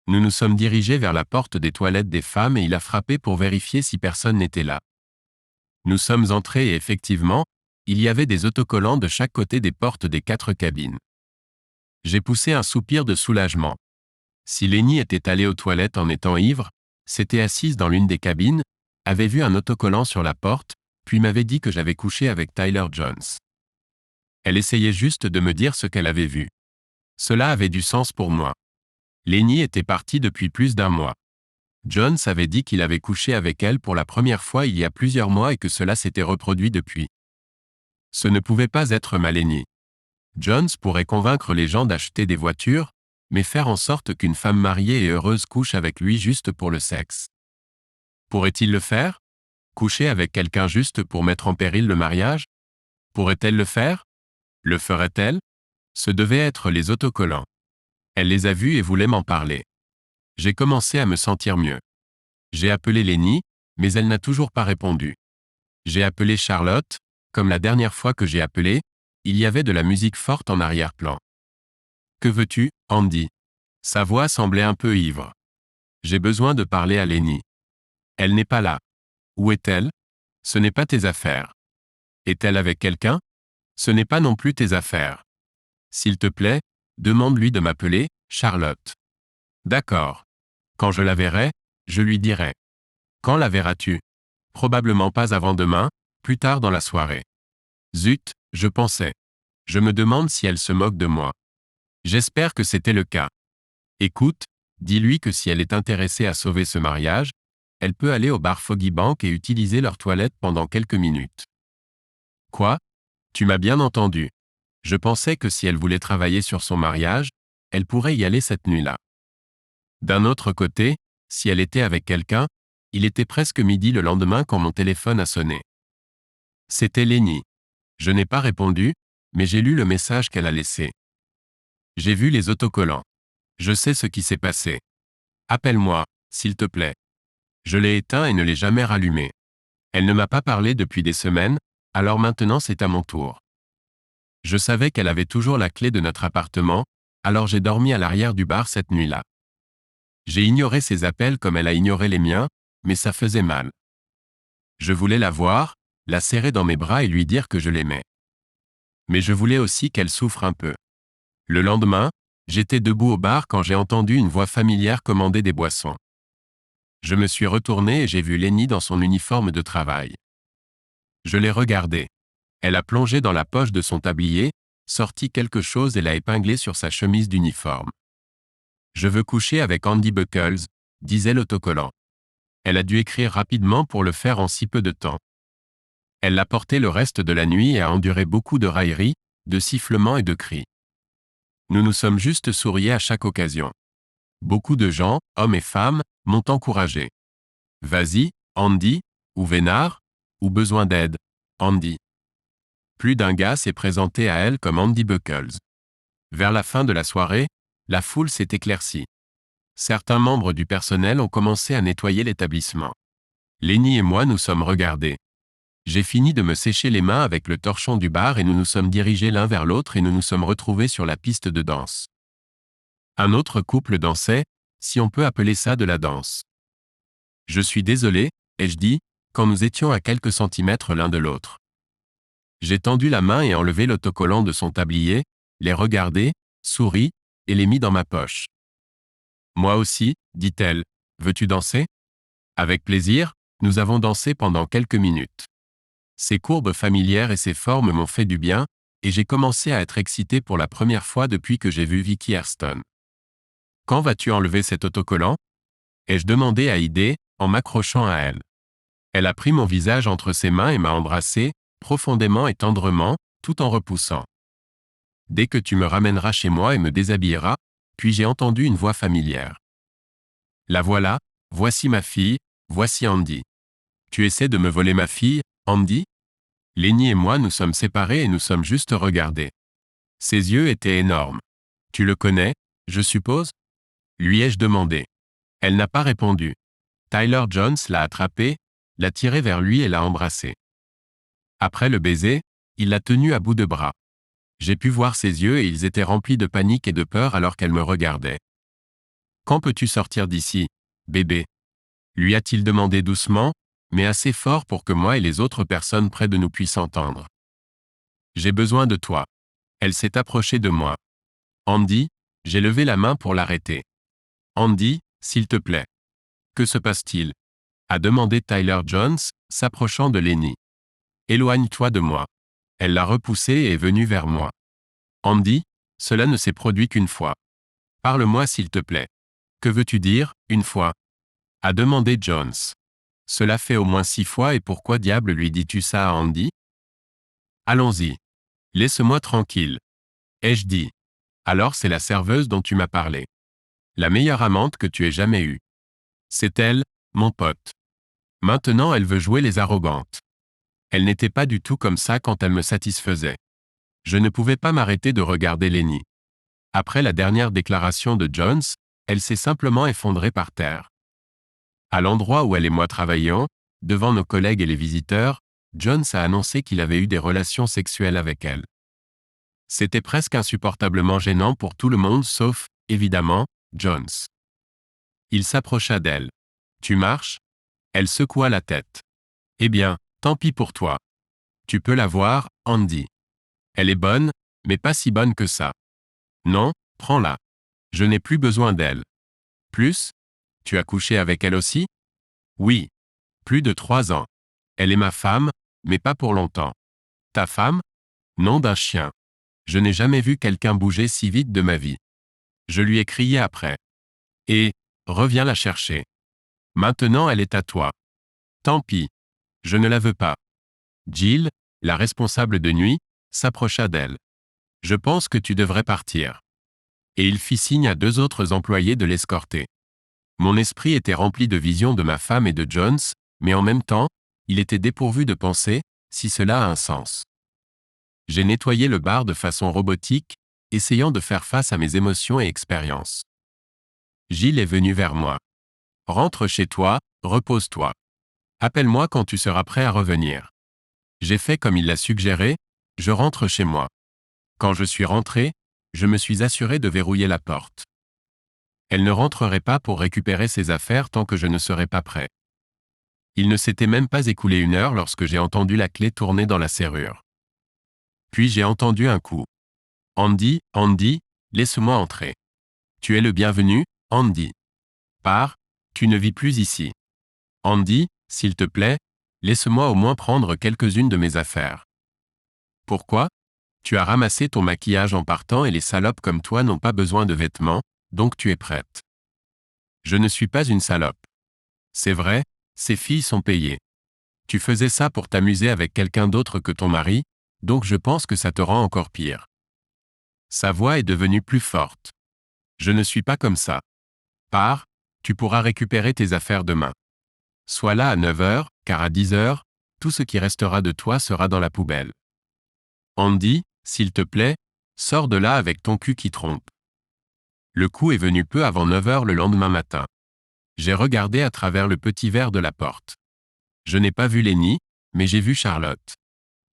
Nous nous sommes dirigés vers la porte des toilettes des femmes et il a frappé pour vérifier si personne n'était là. Nous sommes entrés et effectivement, il y avait des autocollants de chaque côté des portes des 4 cabines. J'ai poussé un soupir de soulagement. Si Lenny était allée aux toilettes en étant ivre, s'était assise dans l'une des cabines, avait vu un autocollant sur la porte, puis m'avait dit que j'avais couché avec Tyler Jones. Elle essayait juste de me dire ce qu'elle avait vu. Cela avait du sens pour moi. Lenny était partie depuis plus d'1 mois. Jones avait dit qu'il avait couché avec elle pour la première fois il y a plusieurs mois et que cela s'était reproduit depuis. Ce ne pouvait pas être ma Lenny. Jones pourrait convaincre les gens d'acheter des voitures, mais faire en sorte qu'une femme mariée et heureuse couche avec lui juste pour le sexe. Pourrait-il le faire? Coucher avec quelqu'un juste pour mettre en péril le mariage? Pourrait-elle le faire? Le ferait-elle? Ce devaient être les autocollants. Elle les a vus et voulait m'en parler. J'ai commencé à me sentir mieux. J'ai appelé Lenny, mais elle n'a toujours pas répondu. J'ai appelé Charlotte, comme la dernière fois que j'ai appelé, il y avait de la musique forte en arrière-plan. Que veux-tu, Andy? Sa voix semblait un peu ivre. J'ai besoin de parler à Lenny. Elle n'est pas là. Où est-elle? Ce n'est pas tes affaires. Est-elle avec quelqu'un? Ce n'est pas non plus tes affaires. S'il te plaît, demande-lui de m'appeler, Charlotte. D'accord. Quand je la verrai, je lui dirai. Quand la verras-tu? Probablement pas avant demain, plus tard dans la soirée. Zut, je pensais. Je me demande si elle se moque de moi. J'espère que c'était le cas. Écoute, dis-lui que si elle est intéressée à sauver ce mariage, elle peut aller au bar Foggy Bank et utiliser leur toilette pendant quelques minutes. Quoi? Tu m'as bien entendu. Je pensais que si elle voulait travailler sur son mariage, elle pourrait y aller cette nuit-là. D'un autre côté, si elle était avec quelqu'un, il était presque midi le lendemain quand mon téléphone a sonné. C'était Lenny. Je n'ai pas répondu, mais j'ai lu le message qu'elle a laissé. J'ai vu les autocollants. Je sais ce qui s'est passé. Appelle-moi, s'il te plaît. Je l'ai éteint et ne l'ai jamais rallumé. Elle ne m'a pas parlé depuis des semaines, alors maintenant c'est à mon tour. Je savais qu'elle avait toujours la clé de notre appartement, alors j'ai dormi à l'arrière du bar cette nuit-là. J'ai ignoré ses appels comme elle a ignoré les miens, mais ça faisait mal. Je voulais la voir, la serrer dans mes bras et lui dire que je l'aimais. Mais je voulais aussi qu'elle souffre un peu. Le lendemain, j'étais debout au bar quand j'ai entendu une voix familière commander des boissons. Je me suis retourné et j'ai vu Lenny dans son uniforme de travail. Je l'ai regardée. Elle a plongé dans la poche de son tablier, sorti quelque chose et l'a épinglé sur sa chemise d'uniforme. Je veux coucher avec Andy Buckles, disait l'autocollant. Elle a dû écrire rapidement pour le faire en si peu de temps. Elle l'a porté le reste de la nuit et a enduré beaucoup de railleries, de sifflements et de cris. Nous nous sommes juste souriés à chaque occasion. Beaucoup de gens, hommes et femmes, m'ont encouragé. Vas-y, Andy, ou Vénard, ou besoin d'aide, Andy. Plus d'un gars s'est présenté à elle comme Andy Buckles. Vers la fin de la soirée, la foule s'est éclaircie. Certains membres du personnel ont commencé à nettoyer l'établissement. Lenny et moi nous sommes regardés. J'ai fini de me sécher les mains avec le torchon du bar et nous nous sommes dirigés l'un vers l'autre et nous nous sommes retrouvés sur la piste de danse. Un autre couple dansait, si on peut appeler ça de la danse. Je suis désolé, ai-je dit, quand nous étions à quelques centimètres l'un de l'autre. J'ai tendu la main et enlevé l'autocollant de son tablier, les regardé, souri, et les mis dans ma poche. Moi aussi, dit-elle, veux-tu danser? Avec plaisir, nous avons dansé pendant quelques minutes. Ces courbes familières et ces formes m'ont fait du bien, et j'ai commencé à être excité pour la première fois depuis que j'ai vu Vicky Hairston. Quand vas-tu enlever cet autocollant? Ai-je demandé à Idée, en m'accrochant à elle. Elle a pris mon visage entre ses mains et m'a embrassé, profondément et tendrement, tout en repoussant. Dès que tu me ramèneras chez moi et me déshabilleras, puis j'ai entendu une voix familière. La voilà, voici ma fille, voici Andy. Tu essaies de me voler ma fille, Andy? Lenny et moi nous sommes séparés et nous sommes juste regardés. Ses yeux étaient énormes. Tu le connais, je suppose? Lui ai-je demandé. Elle n'a pas répondu. Tyler Jones l'a attrapée, l'a tirée vers lui et l'a embrassée. Après le baiser, il l'a tenue à bout de bras. J'ai pu voir ses yeux et ils étaient remplis de panique et de peur alors qu'elle me regardait. Quand peux-tu sortir d'ici, bébé? Lui a-t-il demandé doucement, mais assez fort pour que moi et les autres personnes près de nous puissent entendre. J'ai besoin de toi. Elle s'est approchée de moi. Andy, j'ai levé la main pour l'arrêter. Andy, s'il te plaît. Que se passe-t-il? A demandé Tyler Jones, s'approchant de Lenny. Éloigne-toi de moi. Elle l'a repoussé et est venue vers moi. Andy, cela ne s'est produit qu'une fois. Parle-moi s'il te plaît. Que veux-tu dire, une fois? A demandé Jones. Cela fait au moins 6 fois et pourquoi diable lui dis-tu ça à Andy? Allons-y. Laisse-moi tranquille. Ai-je dit. Alors c'est la serveuse dont tu m'as parlé. La meilleure amante que tu aies jamais eue. C'est elle, mon pote. Maintenant elle veut jouer les arrogantes. Elle n'était pas du tout comme ça quand elle me satisfaisait. Je ne pouvais pas m'arrêter de regarder Lenny. Après la dernière déclaration de Jones, elle s'est simplement effondrée par terre. À l'endroit où elle et moi travaillions, devant nos collègues et les visiteurs, Jones a annoncé qu'il avait eu des relations sexuelles avec elle. C'était presque insupportablement gênant pour tout le monde sauf, évidemment, Jones. Il s'approcha d'elle. Tu marches? Elle secoua la tête. Eh bien, tant pis pour toi. Tu peux la voir, Andy. Elle est bonne, mais pas si bonne que ça. Non, prends-la. Je n'ai plus besoin d'elle. Plus? Tu as couché avec elle aussi? Oui. Plus de 3 ans. Elle est ma femme, mais pas pour longtemps. Ta femme? Nom d'un chien. Je n'ai jamais vu quelqu'un bouger si vite de ma vie. Je lui ai crié après. Et, reviens la chercher. Maintenant elle est à toi. Tant pis. Je ne la veux pas. Jill, la responsable de nuit, s'approcha d'elle. Je pense que tu devrais partir. Et il fit signe à 2 autres employés de l'escorter. Mon esprit était rempli de visions de ma femme et de Jones, mais en même temps, il était dépourvu de pensée, si cela a un sens. J'ai nettoyé le bar de façon robotique, essayant de faire face à mes émotions et expériences. Jill est venue vers moi. Rentre chez toi, repose-toi. Appelle-moi quand tu seras prêt à revenir. J'ai fait comme il l'a suggéré, je rentre chez moi. Quand je suis rentré, je me suis assuré de verrouiller la porte. Elle ne rentrerait pas pour récupérer ses affaires tant que je ne serais pas prêt. Il ne s'était même pas écoulé 1 heure lorsque j'ai entendu la clé tourner dans la serrure. Puis j'ai entendu un coup. Andy, Andy, laisse-moi entrer. Tu es le bienvenu, Andy. Pars, tu ne vis plus ici. Andy, s'il te plaît, laisse-moi au moins prendre quelques-unes de mes affaires. Pourquoi? Tu as ramassé ton maquillage en partant et les salopes comme toi n'ont pas besoin de vêtements, donc tu es prête. Je ne suis pas une salope. C'est vrai, ces filles sont payées. Tu faisais ça pour t'amuser avec quelqu'un d'autre que ton mari, donc je pense que ça te rend encore pire. Sa voix est devenue plus forte. Je ne suis pas comme ça. Pars, tu pourras récupérer tes affaires demain. Sois là à 9 heures, car à 10 heures, tout ce qui restera de toi sera dans la poubelle. Andy, s'il te plaît, sors de là avec ton cul qui trompe. Le coup est venu peu avant 9 heures le lendemain matin. J'ai regardé à travers le petit verre de la porte. Je n'ai pas vu Lenny, mais j'ai vu Charlotte.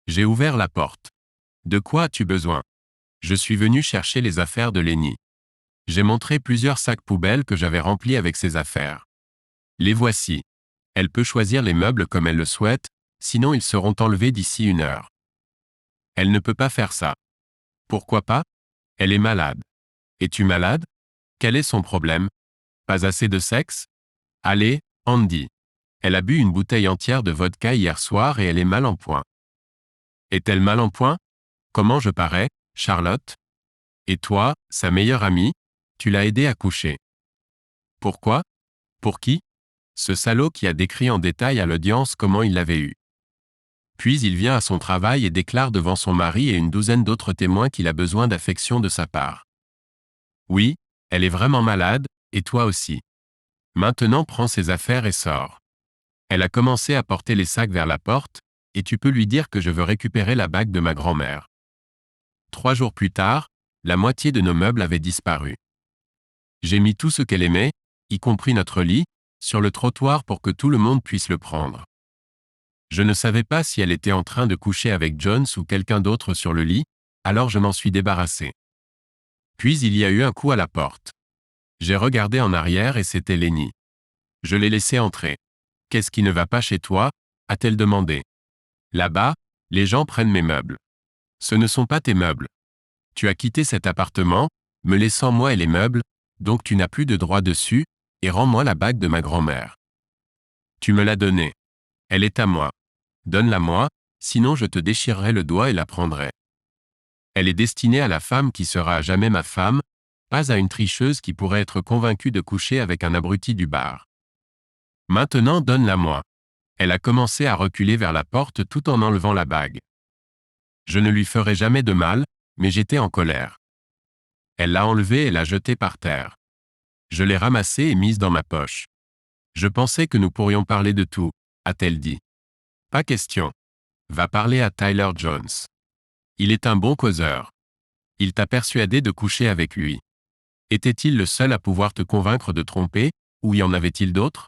J'ai ouvert la porte. De quoi as-tu besoin? Je suis venu chercher les affaires de Lenny. J'ai montré plusieurs sacs poubelles que j'avais remplis avec ses affaires. Les voici. Elle peut choisir les meubles comme elle le souhaite, sinon ils seront enlevés d'ici 1 heure. Elle ne peut pas faire ça. Pourquoi pas? Elle est malade. Es-tu malade? Quel est son problème? Pas assez de sexe? Allez, Andy. Elle a bu une bouteille entière de vodka hier soir et elle est mal en point. Est-elle mal en point? Comment je parais, Charlotte? Et toi, sa meilleure amie? Tu l'as aidé à coucher. Pourquoi? Pour qui? Ce salaud qui a décrit en détail à l'audience comment il l'avait eu. Puis il vient à son travail et déclare devant son mari et une douzaine d'autres témoins qu'il a besoin d'affection de sa part. Oui, elle est vraiment malade, et toi aussi. Maintenant prends ses affaires et sors. Elle a commencé à porter les sacs vers la porte, et tu peux lui dire que je veux récupérer la bague de ma grand-mère. 3 jours plus tard, la moitié de nos meubles avait disparu. J'ai mis tout ce qu'elle aimait, y compris notre lit, sur le trottoir pour que tout le monde puisse le prendre. Je ne savais pas si elle était en train de coucher avec Jones ou quelqu'un d'autre sur le lit, alors je m'en suis débarrassé. Puis il y a eu un coup à la porte. J'ai regardé en arrière et c'était Lenny. Je l'ai laissé entrer. « Qu'est-ce qui ne va pas chez toi ?» a-t-elle demandé. « Là-bas, les gens prennent mes meubles. »« Ce ne sont pas tes meubles. Tu as quitté cet appartement, me laissant moi et les meubles, donc tu n'as plus de droit dessus, et rends-moi la bague de ma grand-mère. »« Tu me l'as donnée. Elle est à moi. Donne-la-moi, sinon je te déchirerai le doigt et la prendrai. Elle est destinée à la femme qui sera à jamais ma femme, pas à une tricheuse qui pourrait être convaincue de coucher avec un abruti du bar. Maintenant donne-la-moi. » Elle a commencé à reculer vers la porte tout en enlevant la bague. Je ne lui ferai jamais de mal, mais j'étais en colère. Elle l'a enlevée et l'a jetée par terre. Je l'ai ramassée et mise dans ma poche. Je pensais que nous pourrions parler de tout, a-t-elle dit. Pas question. Va parler à Tyler Jones. Il est un bon causeur. Il t'a persuadé de coucher avec lui. Était-il le seul à pouvoir te convaincre de tromper, ou y en avait-il d'autres?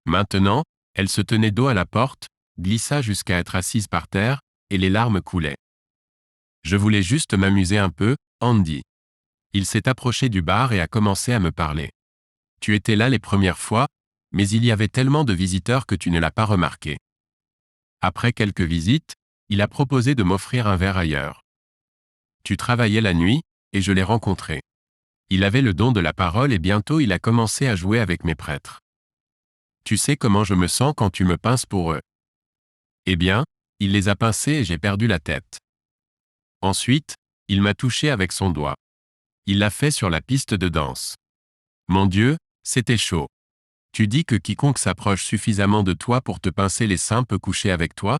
Maintenant, elle se tenait dos à la porte, glissa jusqu'à être assise par terre, et les larmes coulaient. Je voulais juste m'amuser un peu, Andy. Il s'est approché du bar et a commencé à me parler. Tu étais là les premières fois, mais il y avait tellement de visiteurs que tu ne l'as pas remarqué. Après quelques visites, il a proposé de m'offrir un verre ailleurs. Tu travaillais la nuit, et je l'ai rencontré. Il avait le don de la parole et bientôt il a commencé à jouer avec mes prêtres. Tu sais comment je me sens quand tu me pinces pour eux. Eh bien, il les a pincés et j'ai perdu la tête. Ensuite, il m'a touché avec son doigt. Il l'a fait sur la piste de danse. Mon Dieu, c'était chaud. Tu dis que quiconque s'approche suffisamment de toi pour te pincer les seins peut coucher avec toi?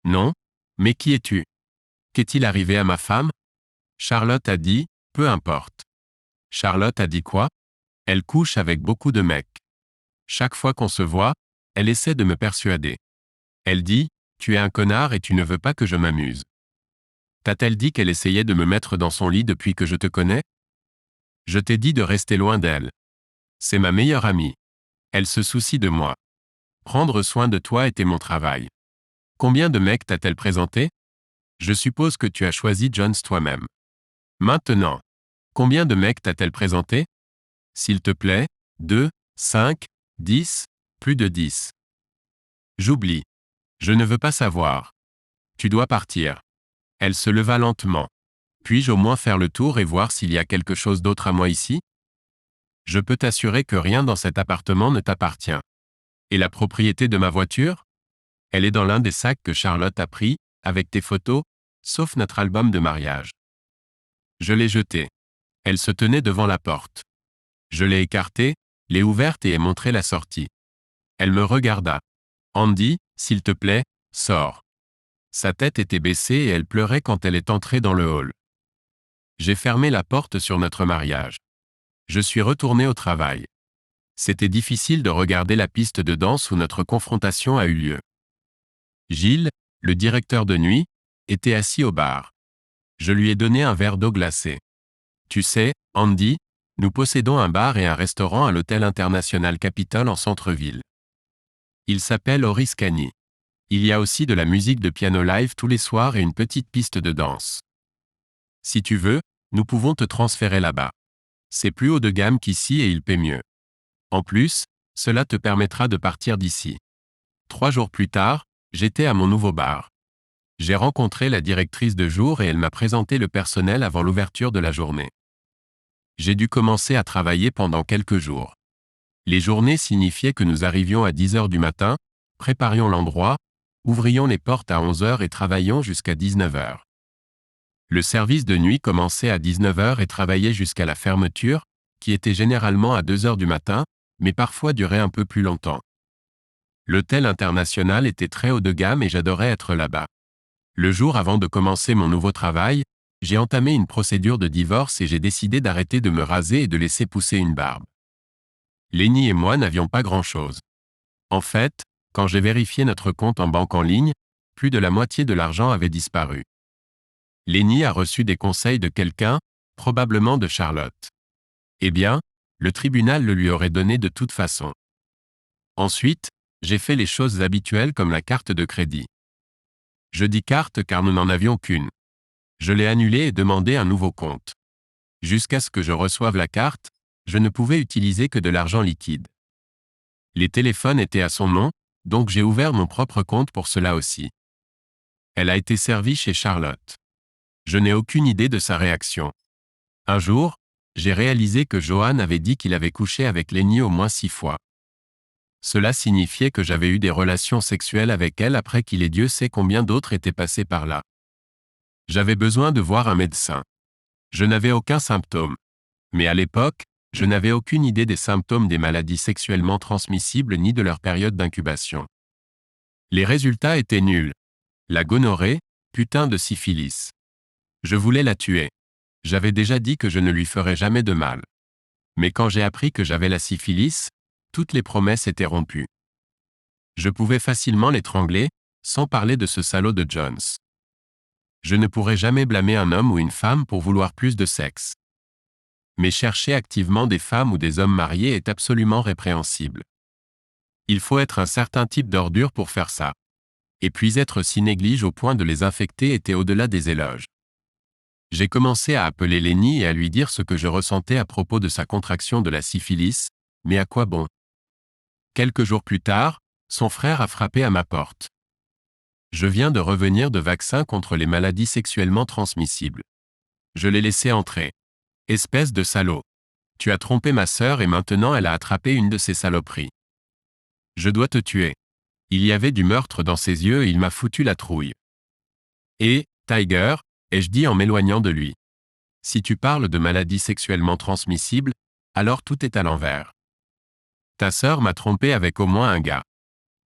Non, mais qui es-tu? Qu'est-il arrivé à ma femme? Charlotte a dit, peu importe. Charlotte a dit quoi? Elle couche avec beaucoup de mecs. Chaque fois qu'on se voit, elle essaie de me persuader. Elle dit, tu es un connard et tu ne veux pas que je m'amuse. T'a-t-elle dit qu'elle essayait de me mettre dans son lit depuis que je te connais? Je t'ai dit de rester loin d'elle. C'est ma meilleure amie. Elle se soucie de moi. Prendre soin de toi était mon travail. Combien de mecs t'a-t-elle présenté? Je suppose que tu as choisi Jones toi-même. Maintenant, combien de mecs t'a-t-elle présenté? S'il te plaît, 2, 5, 10, plus de 10. J'oublie. Je ne veux pas savoir. Tu dois partir. Elle se leva lentement. Puis-je au moins faire le tour et voir s'il y a quelque chose d'autre à moi ici? Je peux t'assurer que rien dans cet appartement ne t'appartient. Et la propriété de ma voiture? Elle est dans l'un des sacs que Charlotte a pris, avec tes photos, sauf notre album de mariage. Je l'ai jeté. Elle se tenait devant la porte. Je l'ai écartée, l'ai ouverte et ai montré la sortie. Elle me regarda. Andy, s'il te plaît, sors. Sa tête était baissée et elle pleurait quand elle est entrée dans le hall. J'ai fermé la porte sur notre mariage. Je suis retourné au travail. C'était difficile de regarder la piste de danse où notre confrontation a eu lieu. Gilles, le directeur de nuit, était assis au bar. Je lui ai donné un verre d'eau glacée. Tu sais, Andy, nous possédons un bar et un restaurant à l'Hôtel International Capitol en centre-ville. Il s'appelle Oriskany. Il y a aussi de la musique de piano live tous les soirs et une petite piste de danse. Si tu veux, nous pouvons te transférer là-bas. C'est plus haut de gamme qu'ici et il paie mieux. En plus, cela te permettra de partir d'ici. 3 jours plus tard, j'étais à mon nouveau bar. J'ai rencontré la directrice de jour et elle m'a présenté le personnel avant l'ouverture de la journée. J'ai dû commencer à travailler pendant quelques jours. Les journées signifiaient que nous arrivions à 10 heures du matin, préparions l'endroit, ouvrions les portes à 11 heures et travaillions jusqu'à 19 heures. Le service de nuit commençait à 19 heures et travaillait jusqu'à la fermeture, qui était généralement à 2 heures du matin, mais parfois durait un peu plus longtemps. L'hôtel international était très haut de gamme et j'adorais être là-bas. Le jour avant de commencer mon nouveau travail, j'ai entamé une procédure de divorce et j'ai décidé d'arrêter de me raser et de laisser pousser une barbe. Lenny et moi n'avions pas grand-chose. En fait, quand j'ai vérifié notre compte en banque en ligne, plus de la moitié de l'argent avait disparu. Lenny a reçu des conseils de quelqu'un, probablement de Charlotte. Eh bien, le tribunal le lui aurait donné de toute façon. Ensuite, j'ai fait les choses habituelles comme la carte de crédit. Je dis carte car nous n'en avions qu'une. Je l'ai annulée et demandé un nouveau compte. Jusqu'à ce que je reçoive la carte, je ne pouvais utiliser que de l'argent liquide. Les téléphones étaient à son nom, donc j'ai ouvert mon propre compte pour cela aussi. Elle a été servie chez Charlotte. Je n'ai aucune idée de sa réaction. Un jour, j'ai réalisé que Johan avait dit qu'il avait couché avec Lenny au moins 6 fois. Cela signifiait que j'avais eu des relations sexuelles avec elle après qu'il et Dieu sait combien d'autres étaient passés par là. J'avais besoin de voir un médecin. Je n'avais aucun symptôme. Mais à l'époque, je n'avais aucune idée des symptômes des maladies sexuellement transmissibles ni de leur période d'incubation. Les résultats étaient nuls. La gonorrhée, putain de syphilis. Je voulais la tuer. J'avais déjà dit que je ne lui ferais jamais de mal. Mais quand j'ai appris que j'avais la syphilis, toutes les promesses étaient rompues. Je pouvais facilement l'étrangler, sans parler de ce salaud de Jones. Je ne pourrais jamais blâmer un homme ou une femme pour vouloir plus de sexe. Mais chercher activement des femmes ou des hommes mariés est absolument répréhensible. Il faut être un certain type d'ordure pour faire ça. Et puis être si néglige au point de les infecter était au-delà des éloges. J'ai commencé à appeler Lenny et à lui dire ce que je ressentais à propos de sa contraction de la syphilis, mais à quoi bon? Quelques jours plus tard, son frère a frappé à ma porte. Je viens de revenir de vaccin contre les maladies sexuellement transmissibles. Je l'ai laissé entrer. Espèce de salaud. Tu as trompé ma sœur et maintenant elle a attrapé une de ces saloperies. Je dois te tuer. Il y avait du meurtre dans ses yeux et il m'a foutu la trouille. Et, Tiger, ai-je dit en m'éloignant de lui. Si tu parles de maladies sexuellement transmissibles, alors tout est à l'envers. Ta sœur m'a trompé avec au moins un gars.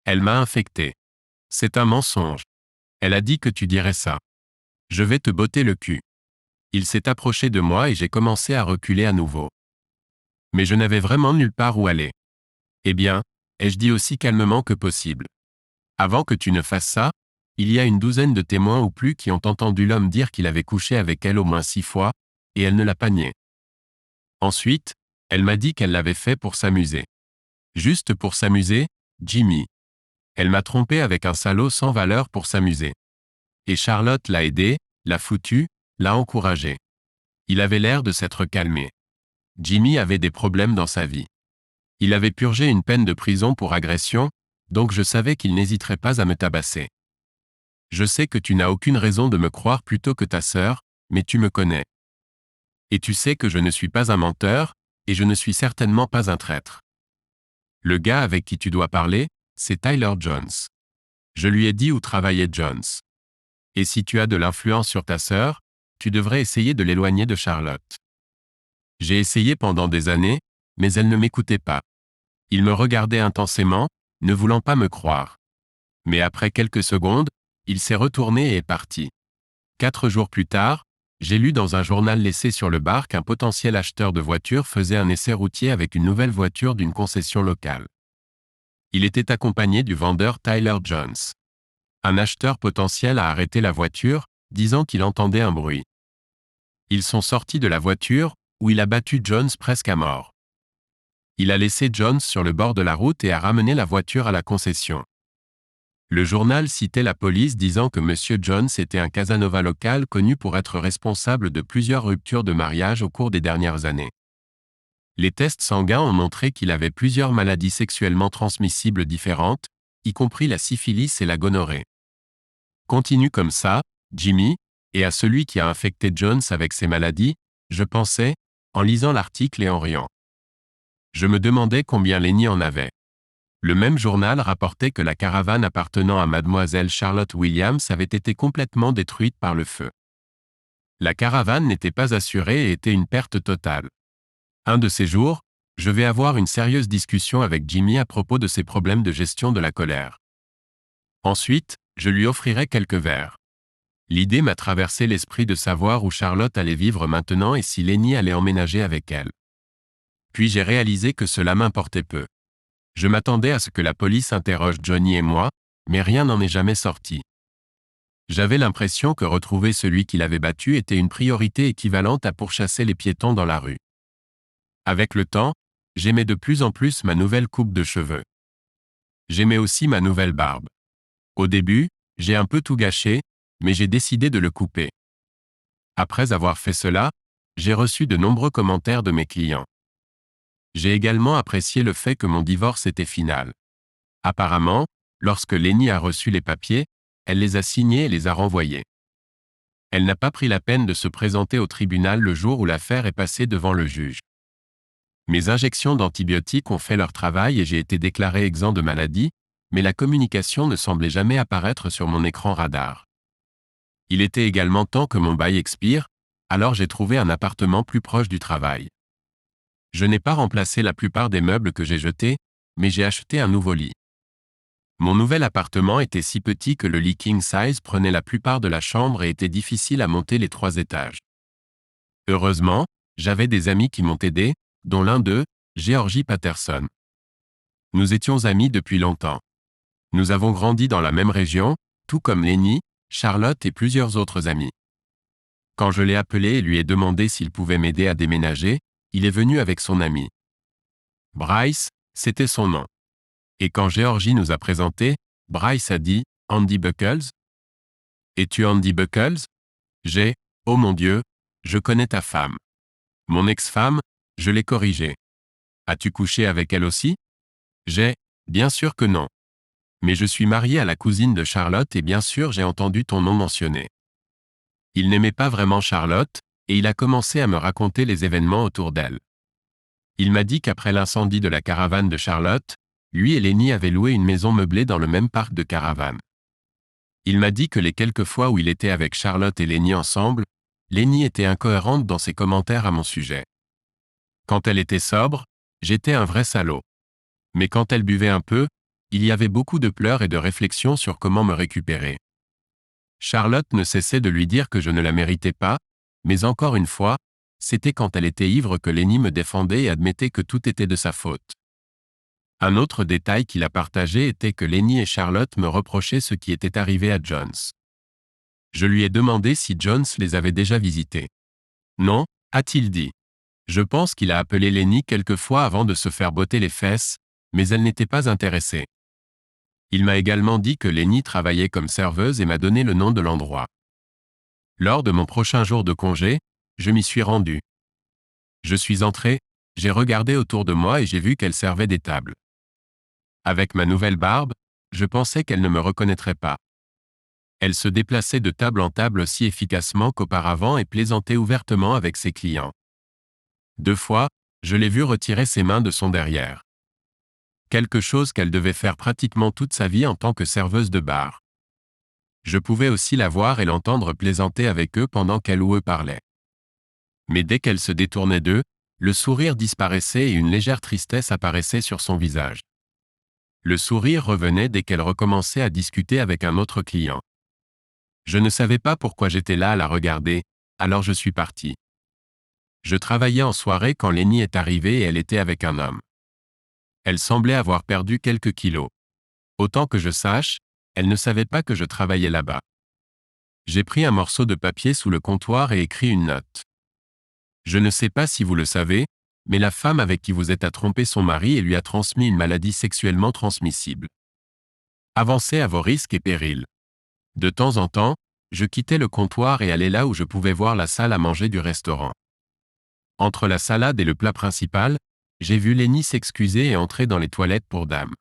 Elle m'a infecté. C'est un mensonge. Elle a dit que tu dirais ça. Je vais te botter le cul. Il s'est approché de moi et j'ai commencé à reculer à nouveau. Mais je n'avais vraiment nulle part où aller. Eh bien, ai-je dit aussi calmement que possible. Avant que tu ne fasses ça, il y a une douzaine de témoins ou plus qui ont entendu l'homme dire qu'il avait couché avec elle au moins 6 fois, et elle ne l'a pas nié. Ensuite, elle m'a dit qu'elle l'avait fait pour s'amuser. Juste pour s'amuser, Jimmy. Elle m'a trompé avec un salaud sans valeur pour s'amuser. Et Charlotte l'a aidé, l'a foutu, l'a encouragé. Il avait l'air de s'être calmé. Jimmy avait des problèmes dans sa vie. Il avait purgé une peine de prison pour agression, donc je savais qu'il n'hésiterait pas à me tabasser. Je sais que tu n'as aucune raison de me croire plutôt que ta sœur, mais tu me connais. Et tu sais que je ne suis pas un menteur, et je ne suis certainement pas un traître. Le gars avec qui tu dois parler, c'est Tyler Jones. Je lui ai dit où travaillait Jones. Et si tu as de l'influence sur ta sœur, tu devrais essayer de l'éloigner de Charlotte. J'ai essayé pendant des années, mais elle ne m'écoutait pas. Il me regardait intensément, ne voulant pas me croire. Mais après quelques secondes, il s'est retourné et est parti. 4 jours plus tard, j'ai lu dans un journal laissé sur le bar qu'un potentiel acheteur de voitures faisait un essai routier avec une nouvelle voiture d'une concession locale. Il était accompagné du vendeur Tyler Jones. Un acheteur potentiel a arrêté la voiture, disant qu'il entendait un bruit. Ils sont sortis de la voiture, où il a battu Jones presque à mort. Il a laissé Jones sur le bord de la route et a ramené la voiture à la concession. Le journal citait la police disant que M. Jones était un Casanova local connu pour être responsable de plusieurs ruptures de mariage au cours des dernières années. Les tests sanguins ont montré qu'il avait plusieurs maladies sexuellement transmissibles différentes, y compris la syphilis et la gonorrhée. Continue comme ça, Jimmy, et à celui qui a infecté Jones avec ces maladies, je pensais, en lisant l'article et en riant. Je me demandais combien Lenny en avait. Le même journal rapportait que la caravane appartenant à mademoiselle Charlotte Williams avait été complètement détruite par le feu. La caravane n'était pas assurée et était une perte totale. Un de ces jours, je vais avoir une sérieuse discussion avec Jimmy à propos de ses problèmes de gestion de la colère. Ensuite, je lui offrirai quelques verres. L'idée m'a traversé l'esprit de savoir où Charlotte allait vivre maintenant et si Lenny allait emménager avec elle. Puis j'ai réalisé que cela m'importait peu. Je m'attendais à ce que la police interroge Johnny et moi, mais rien n'en est jamais sorti. J'avais l'impression que retrouver celui qui l'avait battu était une priorité équivalente à pourchasser les piétons dans la rue. Avec le temps, j'aimais de plus en plus ma nouvelle coupe de cheveux. J'aimais aussi ma nouvelle barbe. Au début, j'ai un peu tout gâché, mais j'ai décidé de le couper. Après avoir fait cela, j'ai reçu de nombreux commentaires de mes clients. J'ai également apprécié le fait que mon divorce était final. Apparemment, lorsque Lenny a reçu les papiers, elle les a signés et les a renvoyés. Elle n'a pas pris la peine de se présenter au tribunal le jour où l'affaire est passée devant le juge. Mes injections d'antibiotiques ont fait leur travail et j'ai été déclaré exempt de maladie, mais la communication ne semblait jamais apparaître sur mon écran radar. Il était également temps que mon bail expire, alors j'ai trouvé un appartement plus proche du travail. Je n'ai pas remplacé la plupart des meubles que j'ai jetés, mais j'ai acheté un nouveau lit. Mon nouvel appartement était si petit que le lit king size prenait la plupart de la chambre et était difficile à monter les 3 étages. Heureusement, j'avais des amis qui m'ont aidé, dont l'un d'eux, Georgie Patterson. Nous étions amis depuis longtemps. Nous avons grandi dans la même région, tout comme Lenny, Charlotte et plusieurs autres amis. Quand je l'ai appelé et lui ai demandé s'il pouvait m'aider à déménager, il est venu avec son ami. Bryce, c'était son nom. Et quand Georgie nous a présentés, Bryce a dit « Andy Buckles ?»« Es-tu Andy Buckles ?» J'ai « Oh mon Dieu, je connais ta femme. » Mon ex-femme, je l'ai corrigée. « As-tu couché avec elle aussi ?» J'ai « Bien sûr que non. Mais je suis marié à la cousine de Charlotte et bien sûr j'ai entendu ton nom mentionné. » Il n'aimait pas vraiment Charlotte, et il a commencé à me raconter les événements autour d'elle. Il m'a dit qu'après l'incendie de la caravane de Charlotte, lui et Lenny avaient loué une maison meublée dans le même parc de caravanes. Il m'a dit que les quelques fois où il était avec Charlotte et Lenny ensemble, Lenny était incohérente dans ses commentaires à mon sujet. Quand elle était sobre, j'étais un vrai salaud. Mais quand elle buvait un peu, il y avait beaucoup de pleurs et de réflexions sur comment me récupérer. Charlotte ne cessait de lui dire que je ne la méritais pas, mais encore une fois, c'était quand elle était ivre que Lenny me défendait et admettait que tout était de sa faute. Un autre détail qu'il a partagé était que Lenny et Charlotte me reprochaient ce qui était arrivé à Jones. Je lui ai demandé si Jones les avait déjà visités. Non, a-t-il dit. Je pense qu'il a appelé Lenny quelquefois avant de se faire botter les fesses, mais elle n'était pas intéressée. Il m'a également dit que Lenny travaillait comme serveuse et m'a donné le nom de l'endroit. Lors de mon prochain jour de congé, je m'y suis rendu. Je suis entré, j'ai regardé autour de moi et j'ai vu qu'elle servait des tables. Avec ma nouvelle barbe, je pensais qu'elle ne me reconnaîtrait pas. Elle se déplaçait de table en table aussi efficacement qu'auparavant et plaisantait ouvertement avec ses clients. 2 fois, je l'ai vue retirer ses mains de son derrière. Quelque chose qu'elle devait faire pratiquement toute sa vie en tant que serveuse de bar. Je pouvais aussi la voir et l'entendre plaisanter avec eux pendant qu'elle ou eux parlaient. Mais dès qu'elle se détournait d'eux, le sourire disparaissait et une légère tristesse apparaissait sur son visage. Le sourire revenait dès qu'elle recommençait à discuter avec un autre client. Je ne savais pas pourquoi j'étais là à la regarder, alors je suis parti. Je travaillais en soirée quand Lenny est arrivée et elle était avec un homme. Elle semblait avoir perdu quelques kilos. Autant que je sache, elle ne savait pas que je travaillais là-bas. J'ai pris un morceau de papier sous le comptoir et écrit une note. Je ne sais pas si vous le savez, mais la femme avec qui vous êtes a trompé son mari et lui a transmis une maladie sexuellement transmissible. Avancez à vos risques et périls. De temps en temps, je quittais le comptoir et allais là où je pouvais voir la salle à manger du restaurant. Entre la salade et le plat principal, j'ai vu Lenny s'excuser et entrer dans les toilettes pour dames.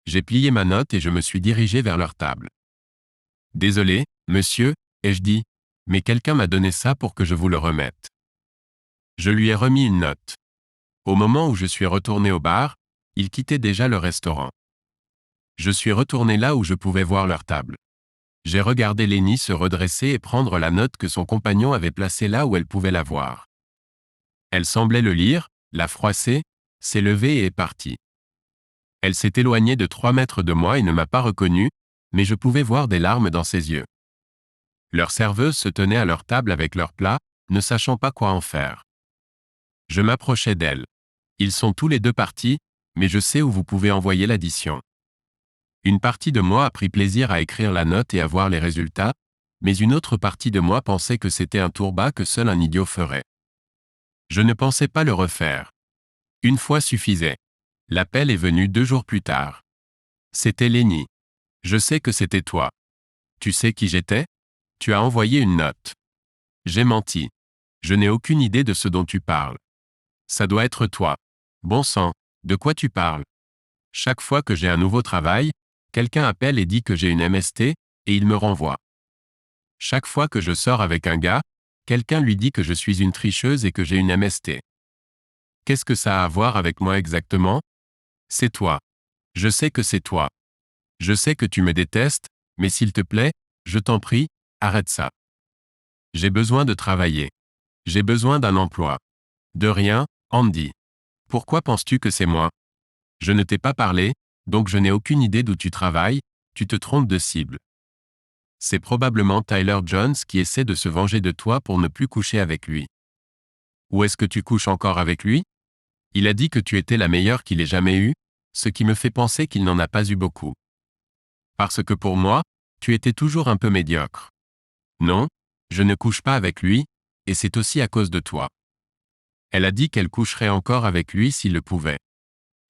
J'ai plié ma note et je me suis dirigé vers leur table. « Désolé, monsieur », ai-je dit, « mais quelqu'un m'a donné ça pour que je vous le remette. » Je lui ai remis une note. Au moment où je suis retourné au bar, ils quittaient déjà le restaurant. Je suis retourné là où je pouvais voir leur table. J'ai regardé Lenny se redresser et prendre la note que son compagnon avait placée là où elle pouvait la voir. Elle semblait le lire, la froisser, s'est levée et est partie. Elle s'est éloignée de 3 mètres de moi et ne m'a pas reconnu, mais je pouvais voir des larmes dans ses yeux. Leurs serveuses se tenaient à leur table avec leurs plats, ne sachant pas quoi en faire. Je m'approchai d'elle. Ils sont tous les deux partis, mais je sais où vous pouvez envoyer l'addition. Une partie de moi a pris plaisir à écrire la note et à voir les résultats, mais une autre partie de moi pensait que c'était un tour bas que seul un idiot ferait. Je ne pensais pas le refaire. Une fois suffisait. L'appel est venu 2 jours plus tard. C'était Lenny. Je sais que c'était toi. Tu sais qui j'étais? Tu as envoyé une note. J'ai menti. Je n'ai aucune idée de ce dont tu parles. Ça doit être toi. Bon sang, de quoi tu parles? Chaque fois que j'ai un nouveau travail, quelqu'un appelle et dit que j'ai une MST, et il me renvoie. Chaque fois que je sors avec un gars, quelqu'un lui dit que je suis une tricheuse et que j'ai une MST. Qu'est-ce que ça a à voir avec moi exactement? C'est toi. Je sais que c'est toi. Je sais que tu me détestes, mais s'il te plaît, je t'en prie, arrête ça. J'ai besoin de travailler. J'ai besoin d'un emploi. De rien, Andy. Pourquoi penses-tu que c'est moi? Je ne t'ai pas parlé, donc je n'ai aucune idée d'où tu travailles, tu te trompes de cible. C'est probablement Tyler Jones qui essaie de se venger de toi pour ne plus coucher avec lui. Où est-ce que tu couches encore avec lui? Il a dit que tu étais la meilleure qu'il ait jamais eue, ce qui me fait penser qu'il n'en a pas eu beaucoup. Parce que pour moi, tu étais toujours un peu médiocre. Non, je ne couche pas avec lui, et c'est aussi à cause de toi. Elle a dit qu'elle coucherait encore avec lui s'il le pouvait.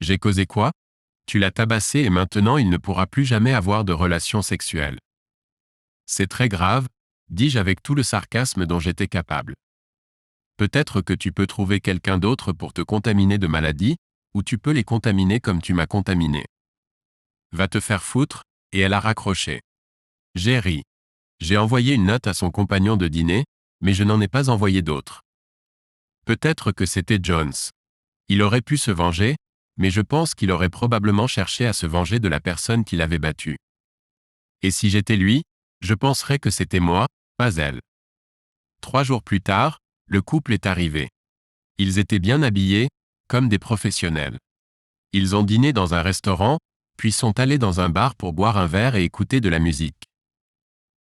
J'ai causé quoi? Tu l'as tabassé et maintenant il ne pourra plus jamais avoir de relations sexuelles. C'est très grave, dis-je avec tout le sarcasme dont j'étais capable. Peut-être que tu peux trouver quelqu'un d'autre pour te contaminer de maladies, ou tu peux les contaminer comme tu m'as contaminé. Va te faire foutre, et elle a raccroché. J'ai ri. J'ai envoyé une note à son compagnon de dîner, mais je n'en ai pas envoyé d'autres. Peut-être que c'était Jones. Il aurait pu se venger, mais je pense qu'il aurait probablement cherché à se venger de la personne qui l'avait battu. Et si j'étais lui, je penserais que c'était moi, pas elle. 3 jours plus tard, le couple est arrivé. Ils étaient bien habillés, comme des professionnels. Ils ont dîné dans un restaurant, puis sont allés dans un bar pour boire un verre et écouter de la musique.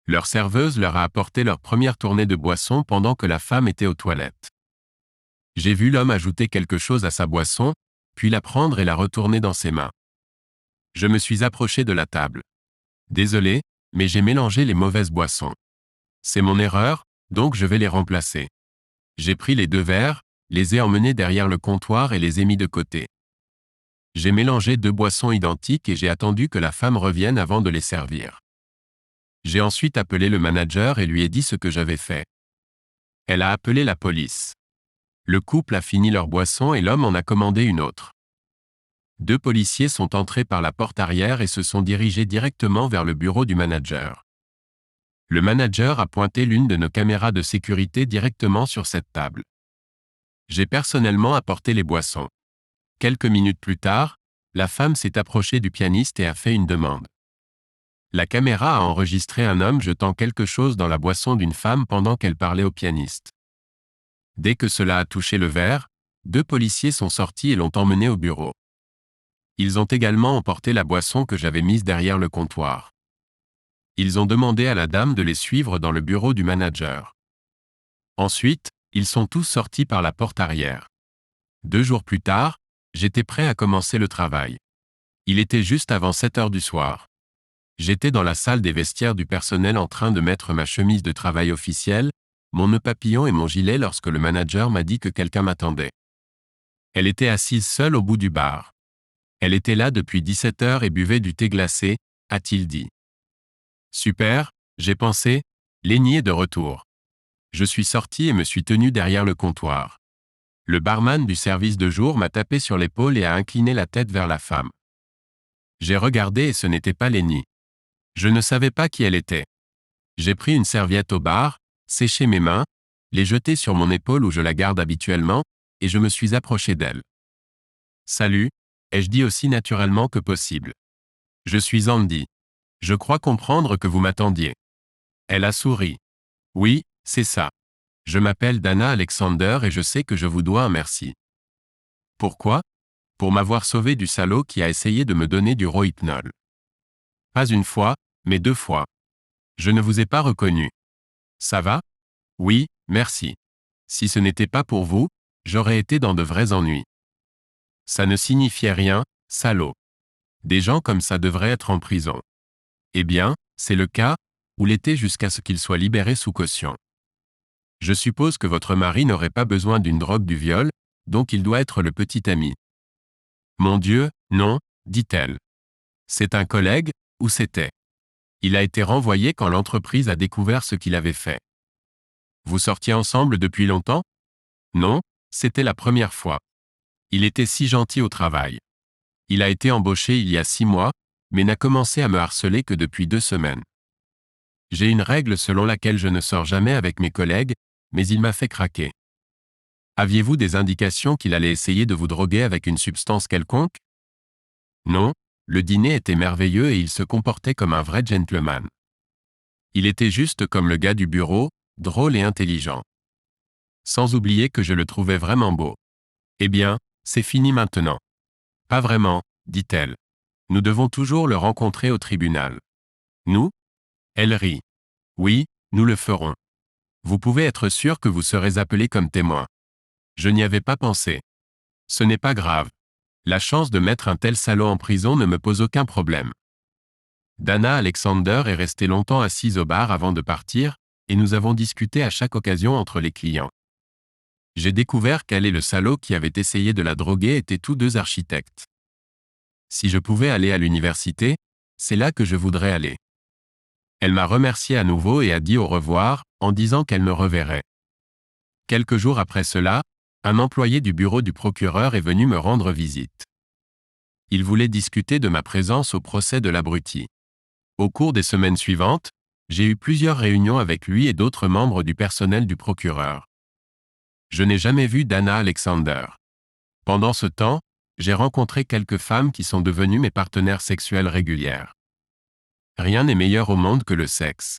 Leur serveuse leur a apporté leur première tournée de boisson pendant que la femme était aux toilettes. J'ai vu l'homme ajouter quelque chose à sa boisson, puis la prendre et la retourner dans ses mains. Je me suis approché de la table. Désolé, mais j'ai mélangé les mauvaises boissons. C'est mon erreur, donc je vais les remplacer. J'ai pris les 2 verres, les ai emmenés derrière le comptoir et les ai mis de côté. J'ai mélangé 2 boissons identiques et j'ai attendu que la femme revienne avant de les servir. J'ai ensuite appelé le manager et lui ai dit ce que j'avais fait. Elle a appelé la police. Le couple a fini leur boisson et l'homme en a commandé une autre. 2 policiers sont entrés par la porte arrière et se sont dirigés directement vers le bureau du manager. Le manager a pointé l'une de nos caméras de sécurité directement sur cette table. J'ai personnellement apporté les boissons. Quelques minutes plus tard, la femme s'est approchée du pianiste et a fait une demande. La caméra a enregistré un homme jetant quelque chose dans la boisson d'une femme pendant qu'elle parlait au pianiste. Dès que cela a touché le verre, 2 policiers sont sortis et l'ont emmené au bureau. Ils ont également emporté la boisson que j'avais mise derrière le comptoir. Ils ont demandé à la dame de les suivre dans le bureau du manager. Ensuite, ils sont tous sortis par la porte arrière. 2 jours plus tard, j'étais prêt à commencer le travail. Il était juste avant 7 heures du soir. J'étais dans la salle des vestiaires du personnel en train de mettre ma chemise de travail officielle, mon nœud papillon et mon gilet lorsque le manager m'a dit que quelqu'un m'attendait. Elle était assise seule au bout du bar. Elle était là depuis 17 heures et buvait du thé glacé, a-t-il dit. Super, j'ai pensé, Lenny est de retour. Je suis sorti et me suis tenu derrière le comptoir. Le barman du service de jour m'a tapé sur l'épaule et a incliné la tête vers la femme. J'ai regardé et ce n'était pas Lenny. Je ne savais pas qui elle était. J'ai pris une serviette au bar, séché mes mains, l'ai jetée sur mon épaule où je la garde habituellement, et je me suis approché d'elle. Salut, ai-je dit aussi naturellement que possible. Je suis Andy. Je crois comprendre que vous m'attendiez. Elle a souri. Oui, c'est ça. Je m'appelle Dana Alexander et je sais que je vous dois un merci. Pourquoi? Pour m'avoir sauvé du salaud qui a essayé de me donner du Rohypnol. Pas une fois, mais 2 fois. Je ne vous ai pas reconnu. Ça va? Oui, merci. Si ce n'était pas pour vous, j'aurais été dans de vrais ennuis. Ça ne signifiait rien, salaud. Des gens comme ça devraient être en prison. Eh bien, c'est le cas, ou l'était jusqu'à ce qu'il soit libéré sous caution. Je suppose que votre mari n'aurait pas besoin d'une drogue du viol, donc il doit être le petit ami. Mon Dieu, non, dit-elle. C'est un collègue, ou c'était? Il a été renvoyé quand l'entreprise a découvert ce qu'il avait fait. Vous sortiez ensemble depuis longtemps? Non, c'était la première fois. Il était si gentil au travail. Il a été embauché il y a 6 mois, mais n'a commencé à me harceler que depuis 2 semaines. J'ai une règle selon laquelle je ne sors jamais avec mes collègues, mais il m'a fait craquer. Aviez-vous des indications qu'il allait essayer de vous droguer avec une substance quelconque? Non, le dîner était merveilleux et il se comportait comme un vrai gentleman. Il était juste comme le gars du bureau, drôle et intelligent. Sans oublier que je le trouvais vraiment beau. Eh bien, c'est fini maintenant. Pas vraiment, dit-elle. Nous devons toujours le rencontrer au tribunal. Nous? Elle rit. Oui, nous le ferons. Vous pouvez être sûr que vous serez appelé comme témoin. Je n'y avais pas pensé. Ce n'est pas grave. La chance de mettre un tel salaud en prison ne me pose aucun problème. Dana Alexander est restée longtemps assise au bar avant de partir, et nous avons discuté à chaque occasion entre les clients. J'ai découvert qu'elle et le salaud qui avait essayé de la droguer étaient tous 2 architectes. Si je pouvais aller à l'université, c'est là que je voudrais aller. Elle m'a remercié à nouveau et a dit au revoir, en disant qu'elle me reverrait. Quelques jours après cela, un employé du bureau du procureur est venu me rendre visite. Il voulait discuter de ma présence au procès de l'abruti. Au cours des semaines suivantes, j'ai eu plusieurs réunions avec lui et d'autres membres du personnel du procureur. Je n'ai jamais vu Dana Alexander. Pendant ce temps, j'ai rencontré quelques femmes qui sont devenues mes partenaires sexuelles régulières. Rien n'est meilleur au monde que le sexe.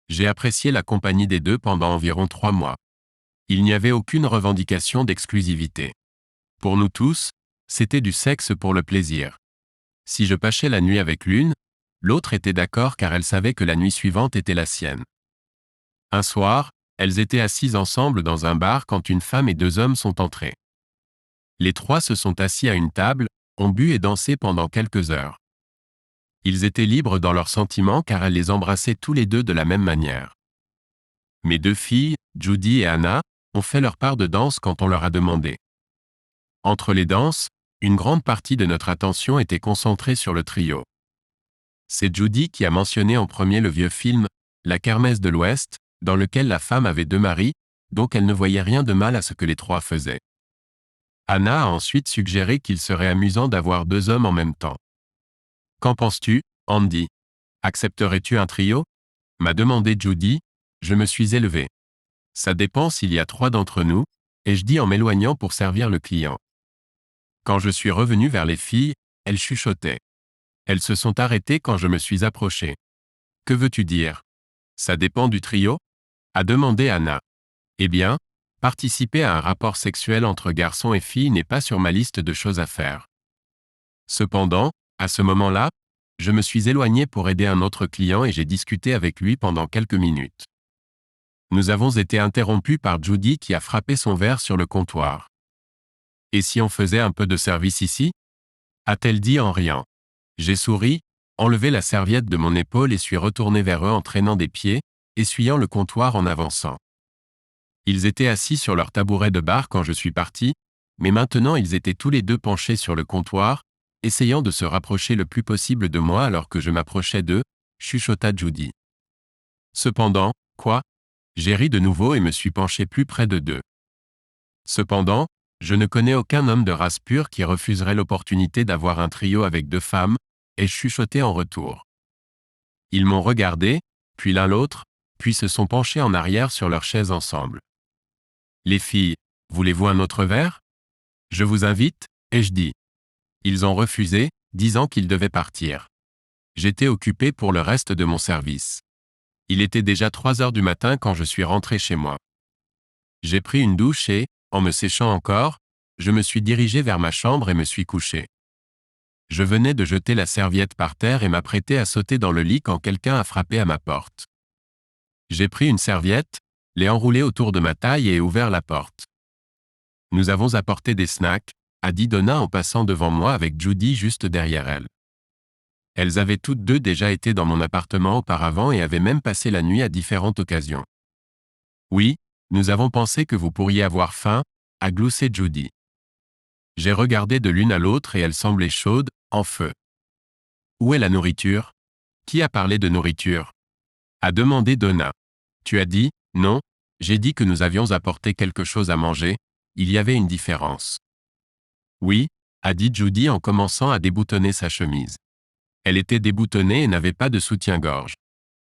J'ai apprécié la compagnie des 2 pendant environ 3 mois. Il n'y avait aucune revendication d'exclusivité. Pour nous tous, c'était du sexe pour le plaisir. Si je passais la nuit avec l'une, l'autre était d'accord car elle savait que la nuit suivante était la sienne. Un soir, elles étaient assises ensemble dans un bar quand une femme et 2 hommes sont entrés. Les 3 se sont assis à une table, ont bu et dansé pendant quelques heures. Ils étaient libres dans leurs sentiments car elles les embrassaient tous les 2 de la même manière. Mes 2 filles, Judy et Anna, ont fait leur part de danse quand on leur a demandé. Entre les danses, une grande partie de notre attention était concentrée sur le trio. C'est Judy qui a mentionné en premier le vieux film « La Kermesse de l'Ouest », dans lequel la femme avait 2 maris, donc elle ne voyait rien de mal à ce que les 3 faisaient. Anna a ensuite suggéré qu'il serait amusant d'avoir 2 hommes en même temps. « Qu'en penses-tu, Andy? Accepterais-tu un trio ?» m'a demandé Judy. Je me suis élevé. Ça dépend s'il y a 3 d'entre nous, ai-je dit en m'éloignant pour servir le client. Quand je suis revenu vers les filles, elles chuchotaient. Elles se sont arrêtées quand je me suis approché. « Que veux-tu dire? Ça dépend du trio ?» a demandé Anna. Eh bien, participer à un rapport sexuel entre garçons et filles n'est pas sur ma liste de choses à faire. Cependant, à ce moment-là, je me suis éloigné pour aider un autre client et j'ai discuté avec lui pendant quelques minutes. Nous avons été interrompus par Judy qui a frappé son verre sur le comptoir. « Et si on faisait un peu de service ici ?» a-t-elle dit en riant. J'ai souri, enlevé la serviette de mon épaule et suis retourné vers eux en traînant des pieds, essuyant le comptoir en avançant. Ils étaient assis sur leur tabouret de bar quand je suis parti, mais maintenant ils étaient tous les 2 penchés sur le comptoir, essayant de se rapprocher le plus possible de moi alors que je m'approchais d'eux, chuchota Judy. Cependant, quoi? J'ai ri de nouveau et me suis penché plus près de d'eux. Cependant, je ne connais aucun homme de race pure qui refuserait l'opportunité d'avoir un trio avec 2 femmes, ai-je chuchoté en retour. Ils m'ont regardé, puis l'un l'autre, puis se sont penchés en arrière sur leur chaise ensemble. Les filles, voulez-vous un autre verre? Je vous invite, ai-je dit. Ils ont refusé, disant qu'ils devaient partir. J'étais occupé pour le reste de mon service. Il était déjà 3 heures du matin quand je suis rentré chez moi. J'ai pris une douche et, en me séchant encore, je me suis dirigé vers ma chambre et me suis couché. Je venais de jeter la serviette par terre et m'apprêtais à sauter dans le lit quand quelqu'un a frappé à ma porte. J'ai pris une serviette, l'ai enroulée autour de ma taille et ouvert la porte. Nous avons apporté des snacks, a dit Donna en passant devant moi avec Judy juste derrière elle. Elles avaient toutes deux déjà été dans mon appartement auparavant et avaient même passé la nuit à différentes occasions. Oui, nous avons pensé que vous pourriez avoir faim, a gloussé Judy. J'ai regardé de l'une à l'autre et elles semblaient chaudes, en feu. Où est la nourriture? Qui a parlé de nourriture? A demandé Donna. Tu as dit, non, j'ai dit que nous avions apporté quelque chose à manger, il y avait une différence. Oui, a dit Judy en commençant à déboutonner sa chemise. Elle était déboutonnée et n'avait pas de soutien-gorge.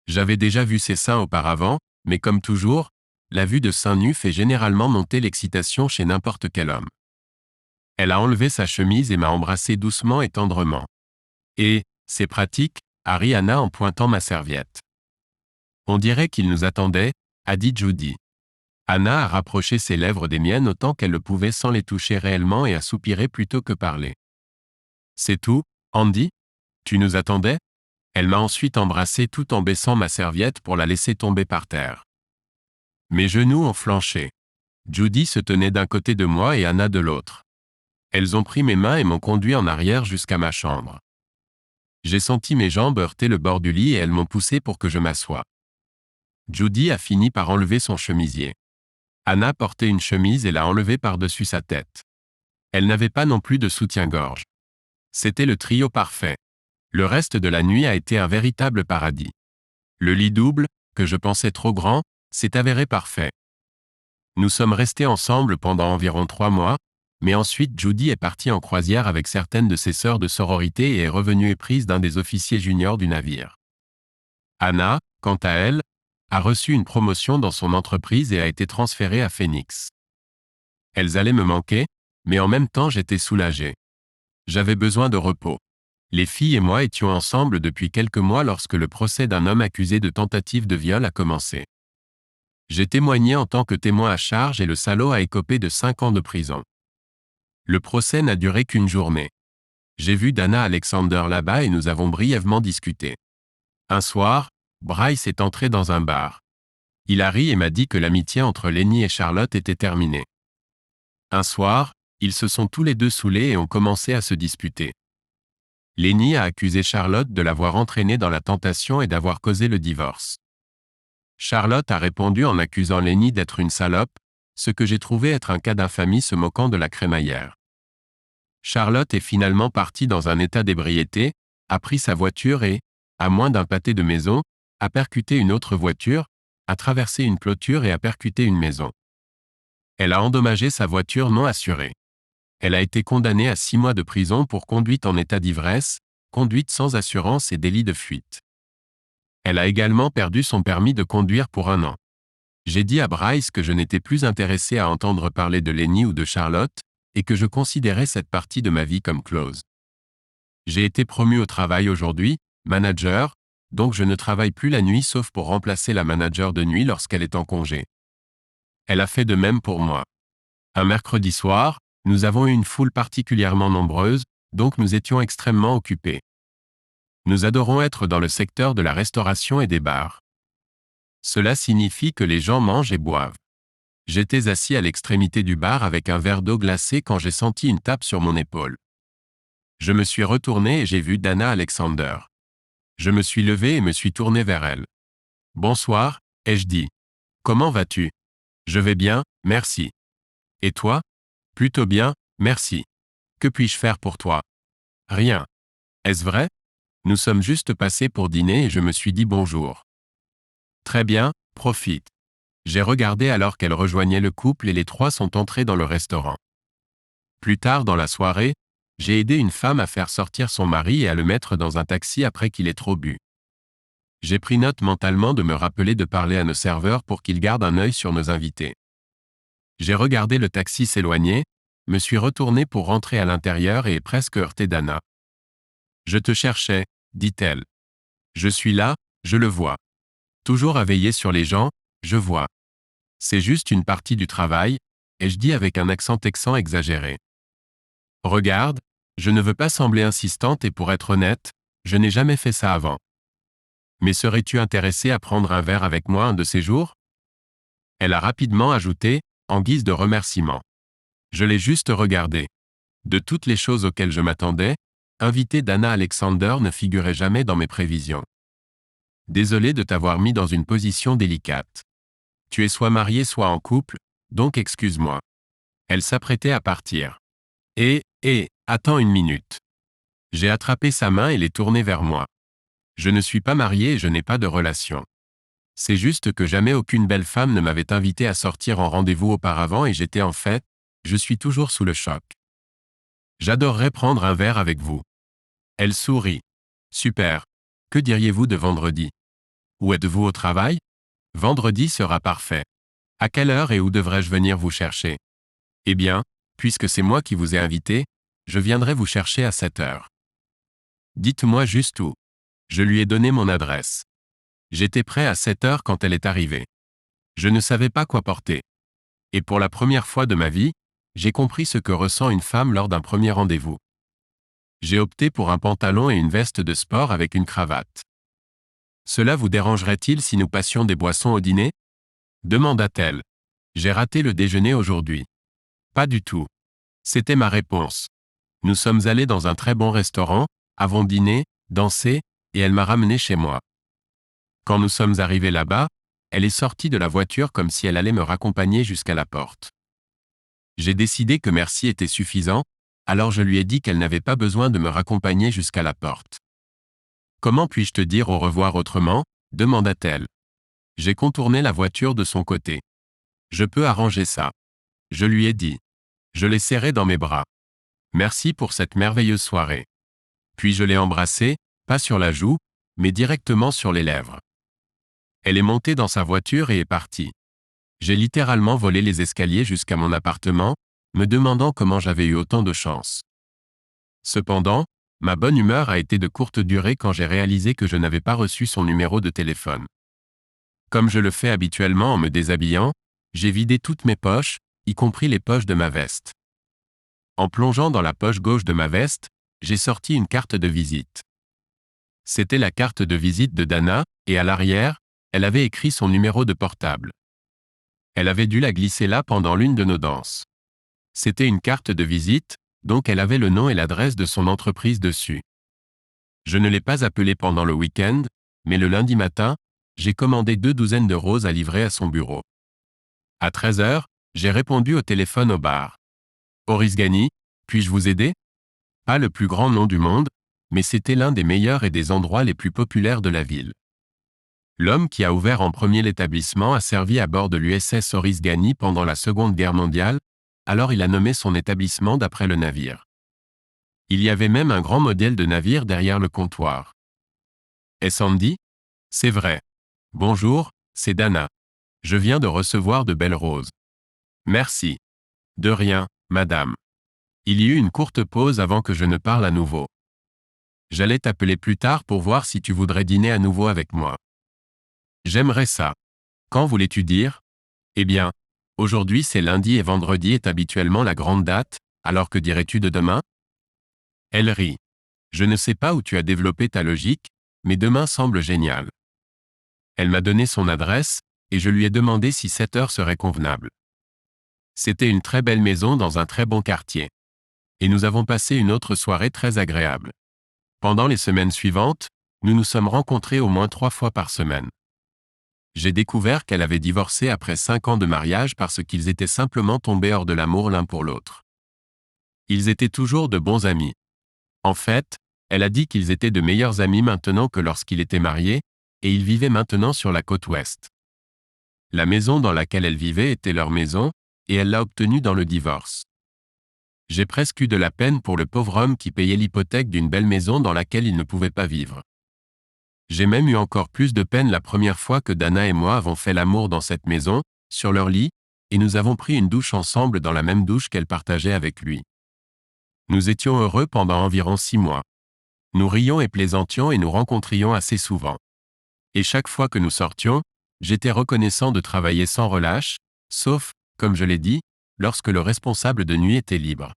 J'avais déjà vu ses seins auparavant, mais comme toujours, la vue de seins nus fait généralement monter l'excitation chez n'importe quel homme. Elle a enlevé sa chemise et m'a embrassé doucement et tendrement. Et, c'est pratique, a ri Anna en pointant ma serviette. On dirait qu'il nous attendait, a dit Judy. Anna a rapproché ses lèvres des miennes autant qu'elle le pouvait sans les toucher réellement et a soupiré plutôt que parlé. C'est tout, Andy? Tu nous attendais? Elle m'a ensuite embrassé tout en baissant ma serviette pour la laisser tomber par terre. Mes genoux ont flanché. Judy se tenait d'un côté de moi et Anna de l'autre. Elles ont pris mes mains et m'ont conduit en arrière jusqu'à ma chambre. J'ai senti mes jambes heurter le bord du lit et elles m'ont poussé pour que je m'assoie. Judy a fini par enlever son chemisier. Anna portait une chemise et l'a enlevée par-dessus sa tête. Elle n'avait pas non plus de soutien-gorge. C'était le trio parfait. Le reste de la nuit a été un véritable paradis. Le lit double, que je pensais trop grand, s'est avéré parfait. Nous sommes restés ensemble pendant environ 3 mois, mais ensuite Judy est partie en croisière avec certaines de ses sœurs de sororité et est revenue éprise d'un des officiers juniors du navire. Anna, quant à elle, a reçu une promotion dans son entreprise et a été transférée à Phoenix. Elles allaient me manquer, mais en même temps j'étais soulagé. J'avais besoin de repos. Les filles et moi étions ensemble depuis quelques mois lorsque le procès d'un homme accusé de tentative de viol a commencé. J'ai témoigné en tant que témoin à charge et le salaud a écopé de 5 ans de prison. Le procès n'a duré qu'une journée. J'ai vu Dana Alexander là-bas et nous avons brièvement discuté. Un soir, Bryce est entré dans un bar. Il a ri et m'a dit que l'amitié entre Lenny et Charlotte était terminée. Un soir, ils se sont tous les deux saoulés et ont commencé à se disputer. Lenny a accusé Charlotte de l'avoir entraînée dans la tentation et d'avoir causé le divorce. Charlotte a répondu en accusant Lenny d'être une salope, ce que j'ai trouvé être un cas d'infamie se moquant de la crémaillère. Charlotte est finalement partie dans un état d'ébriété, a pris sa voiture et, à moins d'un pâté de maison, a percuté une autre voiture, a traversé une clôture et a percuté une maison. Elle a endommagé sa voiture non assurée. Elle a été condamnée à 6 mois de prison pour conduite en état d'ivresse, conduite sans assurance et délit de fuite. Elle a également perdu son permis de conduire pour 1 an. J'ai dit à Bryce que je n'étais plus intéressé à entendre parler de Lenny ou de Charlotte, et que je considérais cette partie de ma vie comme close. J'ai été promu au travail aujourd'hui, manager, donc je ne travaille plus la nuit sauf pour remplacer la manager de nuit lorsqu'elle est en congé. Elle a fait de même pour moi. Un mercredi soir, nous avons eu une foule particulièrement nombreuse, donc nous étions extrêmement occupés. Nous adorons être dans le secteur de la restauration et des bars. Cela signifie que les gens mangent et boivent. J'étais assis à l'extrémité du bar avec un verre d'eau glacée quand j'ai senti une tape sur mon épaule. Je me suis retourné et j'ai vu Dana Alexander. Je me suis levé et me suis tourné vers elle. « Bonsoir », ai-je dit. « Comment vas-tu ? » »« Je vais bien, merci. »« Et toi ? » ?»« Plutôt bien, merci. »« Que puis-je faire pour toi ? » ?»« Rien. »« Est-ce vrai ? » ?»« Nous sommes juste passés pour dîner et je me suis dit bonjour. »« Très bien, profite. » J'ai regardé alors qu'elle rejoignait le couple et les trois sont entrés dans le restaurant. Plus tard dans la soirée, j'ai aidé une femme à faire sortir son mari et à le mettre dans un taxi après qu'il ait trop bu. J'ai pris note mentalement de me rappeler de parler à nos serveurs pour qu'ils gardent un œil sur nos invités. J'ai regardé le taxi s'éloigner, me suis retourné pour rentrer à l'intérieur et ai presque heurté Dana. « Je te cherchais, dit-elle. Je suis là, je le vois. Toujours à veiller sur les gens, je vois. C'est juste une partie du travail, ai-je dit avec un accent texan exagéré. Regarde, je ne veux pas sembler insistante et pour être honnête, je n'ai jamais fait ça avant. Mais serais-tu intéressé à prendre un verre avec moi un de ces jours? Elle a rapidement ajouté, en guise de remerciement. Je l'ai juste regardé. De toutes les choses auxquelles je m'attendais, inviter Dana Alexander ne figurait jamais dans mes prévisions. Désolé de t'avoir mis dans une position délicate. Tu es soit marié soit en couple, donc excuse-moi. Elle s'apprêtait à partir. Attends une minute. J'ai attrapé sa main et l'ai tournée vers moi. Je ne suis pas marié et je n'ai pas de relation. C'est juste que jamais aucune belle femme ne m'avait invité à sortir en rendez-vous auparavant et je suis toujours sous le choc. J'adorerais prendre un verre avec vous. Elle sourit. Super. Que diriez-vous de vendredi? Où êtes-vous au travail? Vendredi sera parfait. À quelle heure et où devrais-je venir vous chercher? Eh bien, puisque c'est moi qui vous ai invité, je viendrai vous chercher à 7 heures. Dites-moi juste où. Je lui ai donné mon adresse. J'étais prêt à 7 heures quand elle est arrivée. Je ne savais pas quoi porter. Et pour la première fois de ma vie, j'ai compris ce que ressent une femme lors d'un premier rendez-vous. J'ai opté pour un pantalon et une veste de sport avec une cravate. Cela vous dérangerait-il si nous passions des boissons au dîner? Demanda-t-elle. J'ai raté le déjeuner aujourd'hui. Pas du tout. C'était ma réponse. Nous sommes allés dans un très bon restaurant, avons dîné, dansé, et elle m'a ramené chez moi. Quand nous sommes arrivés là-bas, elle est sortie de la voiture comme si elle allait me raccompagner jusqu'à la porte. J'ai décidé que merci était suffisant, alors je lui ai dit qu'elle n'avait pas besoin de me raccompagner jusqu'à la porte. Comment puis-je te dire au revoir autrement? Demanda-t-elle. J'ai contourné la voiture de son côté. Je peux arranger ça. Je lui ai dit. Je l'ai serré dans mes bras. Merci pour cette merveilleuse soirée. Puis je l'ai embrassée, pas sur la joue, mais directement sur les lèvres. Elle est montée dans sa voiture et est partie. J'ai littéralement volé les escaliers jusqu'à mon appartement, me demandant comment j'avais eu autant de chance. Cependant, ma bonne humeur a été de courte durée quand j'ai réalisé que je n'avais pas reçu son numéro de téléphone. Comme je le fais habituellement en me déshabillant, j'ai vidé toutes mes poches, y compris les poches de ma veste. En plongeant dans la poche gauche de ma veste, j'ai sorti une carte de visite. C'était la carte de visite de Dana, et à l'arrière, elle avait écrit son numéro de portable. Elle avait dû la glisser là pendant l'une de nos danses. C'était une carte de visite, donc elle avait le nom et l'adresse de son entreprise dessus. Je ne l'ai pas appelée pendant le week-end, mais le lundi matin, j'ai commandé 2 douzaines de roses à livrer à son bureau. À 13 heures, j'ai répondu au téléphone au bar. Horace Ghani, puis-je vous aider? Pas le plus grand nom du monde, mais c'était l'un des meilleurs et des endroits les plus populaires de la ville. L'homme qui a ouvert en premier l'établissement a servi à bord de l'USS Horace Ghani pendant la Seconde Guerre mondiale, alors il a nommé son établissement d'après le navire. Il y avait même un grand modèle de navire derrière le comptoir. Est-ce Andy? C'est vrai. Bonjour, c'est Dana. Je viens de recevoir de belles roses. Merci. De rien, madame. Il y eut une courte pause avant que je ne parle à nouveau. J'allais t'appeler plus tard pour voir si tu voudrais dîner à nouveau avec moi. J'aimerais ça. Quand voulais-tu dire? Eh bien, aujourd'hui c'est lundi et vendredi est habituellement la grande date, alors que dirais-tu de demain? Elle rit. Je ne sais pas où tu as développé ta logique, mais demain semble génial. Elle m'a donné son adresse, et je lui ai demandé si 7 heures serait convenable. C'était une très belle maison dans un très bon quartier. Et nous avons passé une autre soirée très agréable. Pendant les semaines suivantes, nous nous sommes rencontrés au moins 3 fois par semaine. J'ai découvert qu'elle avait divorcé après 5 ans de mariage parce qu'ils étaient simplement tombés hors de l'amour l'un pour l'autre. Ils étaient toujours de bons amis. En fait, elle a dit qu'ils étaient de meilleurs amis maintenant que lorsqu'ils étaient mariés, et ils vivaient maintenant sur la côte ouest. La maison dans laquelle elle vivait était leur maison, et elle l'a obtenue dans le divorce. J'ai presque eu de la peine pour le pauvre homme qui payait l'hypothèque d'une belle maison dans laquelle il ne pouvait pas vivre. J'ai même eu encore plus de peine la première fois que Dana et moi avons fait l'amour dans cette maison, sur leur lit, et nous avons pris une douche ensemble dans la même douche qu'elle partageait avec lui. Nous étions heureux pendant environ 6 mois. Nous rions et plaisantions et nous rencontrions assez souvent. Et chaque fois que nous sortions, j'étais reconnaissant de travailler sans relâche, sauf, comme je l'ai dit, lorsque le responsable de nuit était libre.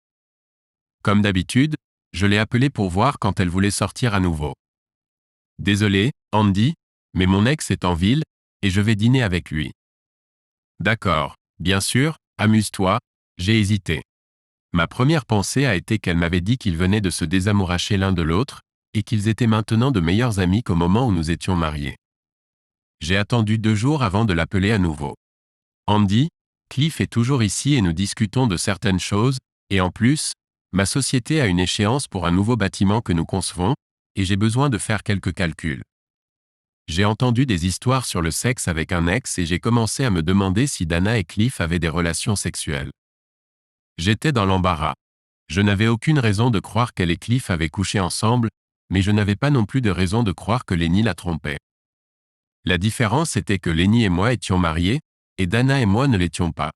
Comme d'habitude, je l'ai appelée pour voir quand elle voulait sortir à nouveau. Désolé, Andy, mais mon ex est en ville, et je vais dîner avec lui. D'accord, bien sûr, amuse-toi, j'ai hésité. Ma première pensée a été qu'elle m'avait dit qu'ils venaient de se désamouracher l'un de l'autre, et qu'ils étaient maintenant de meilleurs amis qu'au moment où nous étions mariés. J'ai attendu 2 jours avant de l'appeler à nouveau. Andy, Cliff est toujours ici et nous discutons de certaines choses, et en plus, ma société a une échéance pour un nouveau bâtiment que nous concevons, et j'ai besoin de faire quelques calculs. J'ai entendu des histoires sur le sexe avec un ex et j'ai commencé à me demander si Dana et Cliff avaient des relations sexuelles. J'étais dans l'embarras. Je n'avais aucune raison de croire qu'elle et Cliff avaient couché ensemble, mais je n'avais pas non plus de raison de croire que Lenny la trompait. La différence était que Lenny et moi étions mariés, et Dana et moi ne l'étions pas.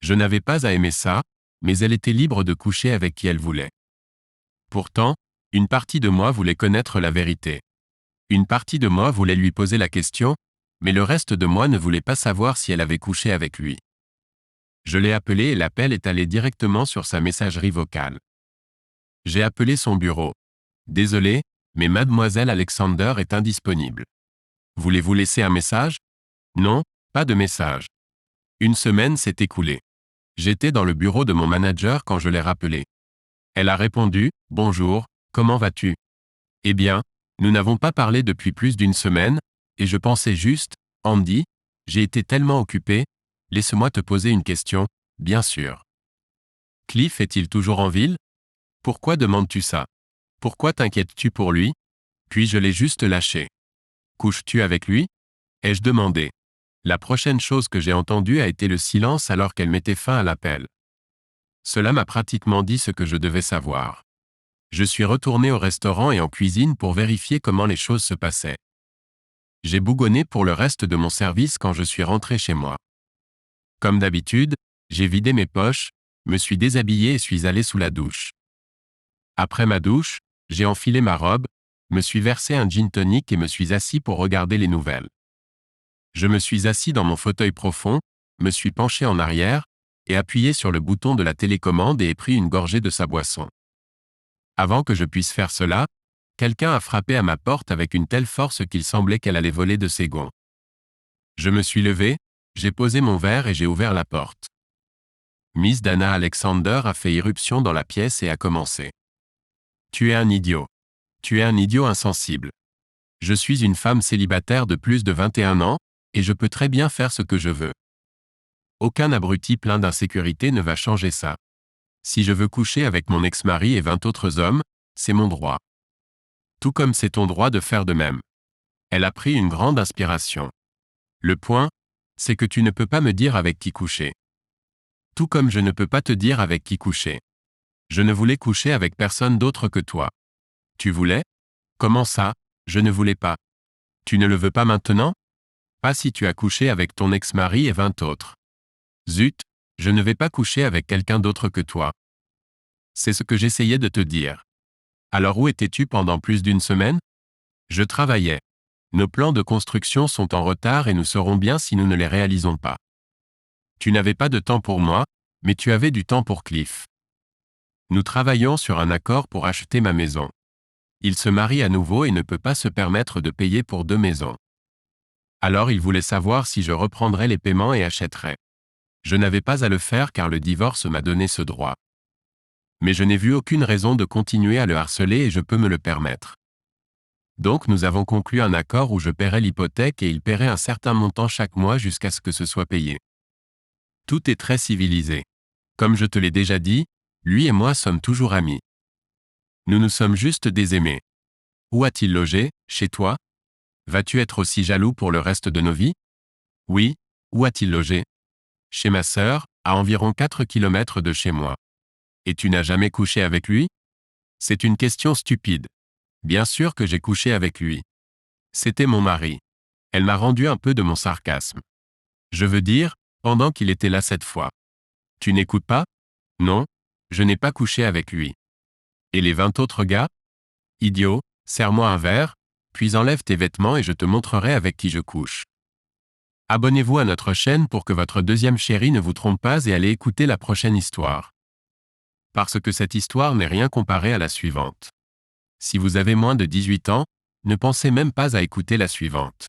Je n'avais pas à aimer ça, mais elle était libre de coucher avec qui elle voulait. Pourtant, une partie de moi voulait connaître la vérité. Une partie de moi voulait lui poser la question, mais le reste de moi ne voulait pas savoir si elle avait couché avec lui. Je l'ai appelé et l'appel est allé directement sur sa messagerie vocale. J'ai appelé son bureau. Désolé, mais mademoiselle Alexander est indisponible. Voulez-vous laisser un message? Non, pas de message. Une semaine s'est écoulée. J'étais dans le bureau de mon manager quand je l'ai rappelée. Elle a répondu, « Bonjour, comment vas-tu? » Eh bien, nous n'avons pas parlé depuis plus d'une semaine, et je pensais juste, « Andy, j'ai été tellement occupé, laisse-moi te poser une question, bien sûr. » Cliff est-il toujours en ville? Pourquoi demandes-tu ça? Pourquoi t'inquiètes-tu pour lui? Puis je l'ai juste lâché. Couches-tu avec lui? Ai-je demandé. La prochaine chose que j'ai entendue a été le silence alors qu'elle mettait fin à l'appel. Cela m'a pratiquement dit ce que je devais savoir. Je suis retourné au restaurant et en cuisine pour vérifier comment les choses se passaient. J'ai bougonné pour le reste de mon service quand je suis rentré chez moi. Comme d'habitude, j'ai vidé mes poches, me suis déshabillé et suis allé sous la douche. Après ma douche, j'ai enfilé ma robe, me suis versé un gin tonic et me suis assis pour regarder les nouvelles. Je me suis assis dans mon fauteuil profond, me suis penché en arrière, et appuyé sur le bouton de la télécommande et ai pris une gorgée de sa boisson. Avant que je puisse faire cela, quelqu'un a frappé à ma porte avec une telle force qu'il semblait qu'elle allait voler de ses gonds. Je me suis levé, j'ai posé mon verre et j'ai ouvert la porte. Miss Dana Alexander a fait irruption dans la pièce et a commencé. « Tu es un idiot. Tu es un idiot insensible. Je suis une femme célibataire de plus de 21 ans, et je peux très bien faire ce que je veux. Aucun abruti plein d'insécurité ne va changer ça. Si je veux coucher avec mon ex-mari et 20 autres hommes, c'est mon droit. Tout comme c'est ton droit de faire de même. » Elle a pris une grande inspiration. Le point, c'est que tu ne peux pas me dire avec qui coucher. Tout comme je ne peux pas te dire avec qui coucher. Je ne voulais coucher avec personne d'autre que toi. Tu voulais? Comment ça, je ne voulais pas. Tu ne le veux pas maintenant? Pas si tu as couché avec ton ex-mari et 20 autres. Zut, je ne vais pas coucher avec quelqu'un d'autre que toi. C'est ce que j'essayais de te dire. Alors où étais-tu pendant plus d'une semaine? Je travaillais. Nos plans de construction sont en retard et nous serons bien si nous ne les réalisons pas. Tu n'avais pas de temps pour moi, mais tu avais du temps pour Cliff. Nous travaillons sur un accord pour acheter ma maison. Il se marie à nouveau et ne peut pas se permettre de payer pour 2 maisons. Alors il voulait savoir si je reprendrais les paiements et achèterais. Je n'avais pas à le faire car le divorce m'a donné ce droit. Mais je n'ai vu aucune raison de continuer à le harceler et je peux me le permettre. Donc nous avons conclu un accord où je paierai l'hypothèque et il paierait un certain montant chaque mois jusqu'à ce que ce soit payé. Tout est très civilisé. Comme je te l'ai déjà dit, lui et moi sommes toujours amis. Nous nous sommes juste désaimés. Où a-t-il logé, chez toi? Vas-tu être aussi jaloux pour le reste de nos vies? Oui, où a-t-il logé? Chez ma sœur, à environ 4 kilomètres de chez moi. Et tu n'as jamais couché avec lui? C'est une question stupide. Bien sûr que j'ai couché avec lui. C'était mon mari. Elle m'a rendu un peu de mon sarcasme. Je veux dire, pendant qu'il était là cette fois. Tu n'écoutes pas? Non, je n'ai pas couché avec lui. Et les 20 autres gars? Idiot, serre-moi un verre, Puis enlève tes vêtements et je te montrerai avec qui je couche. Abonnez-vous à notre chaîne pour que votre deuxième chéri ne vous trompe pas et allez écouter la prochaine histoire. Parce que cette histoire n'est rien comparée à la suivante. Si vous avez moins de 18 ans, ne pensez même pas à écouter la suivante.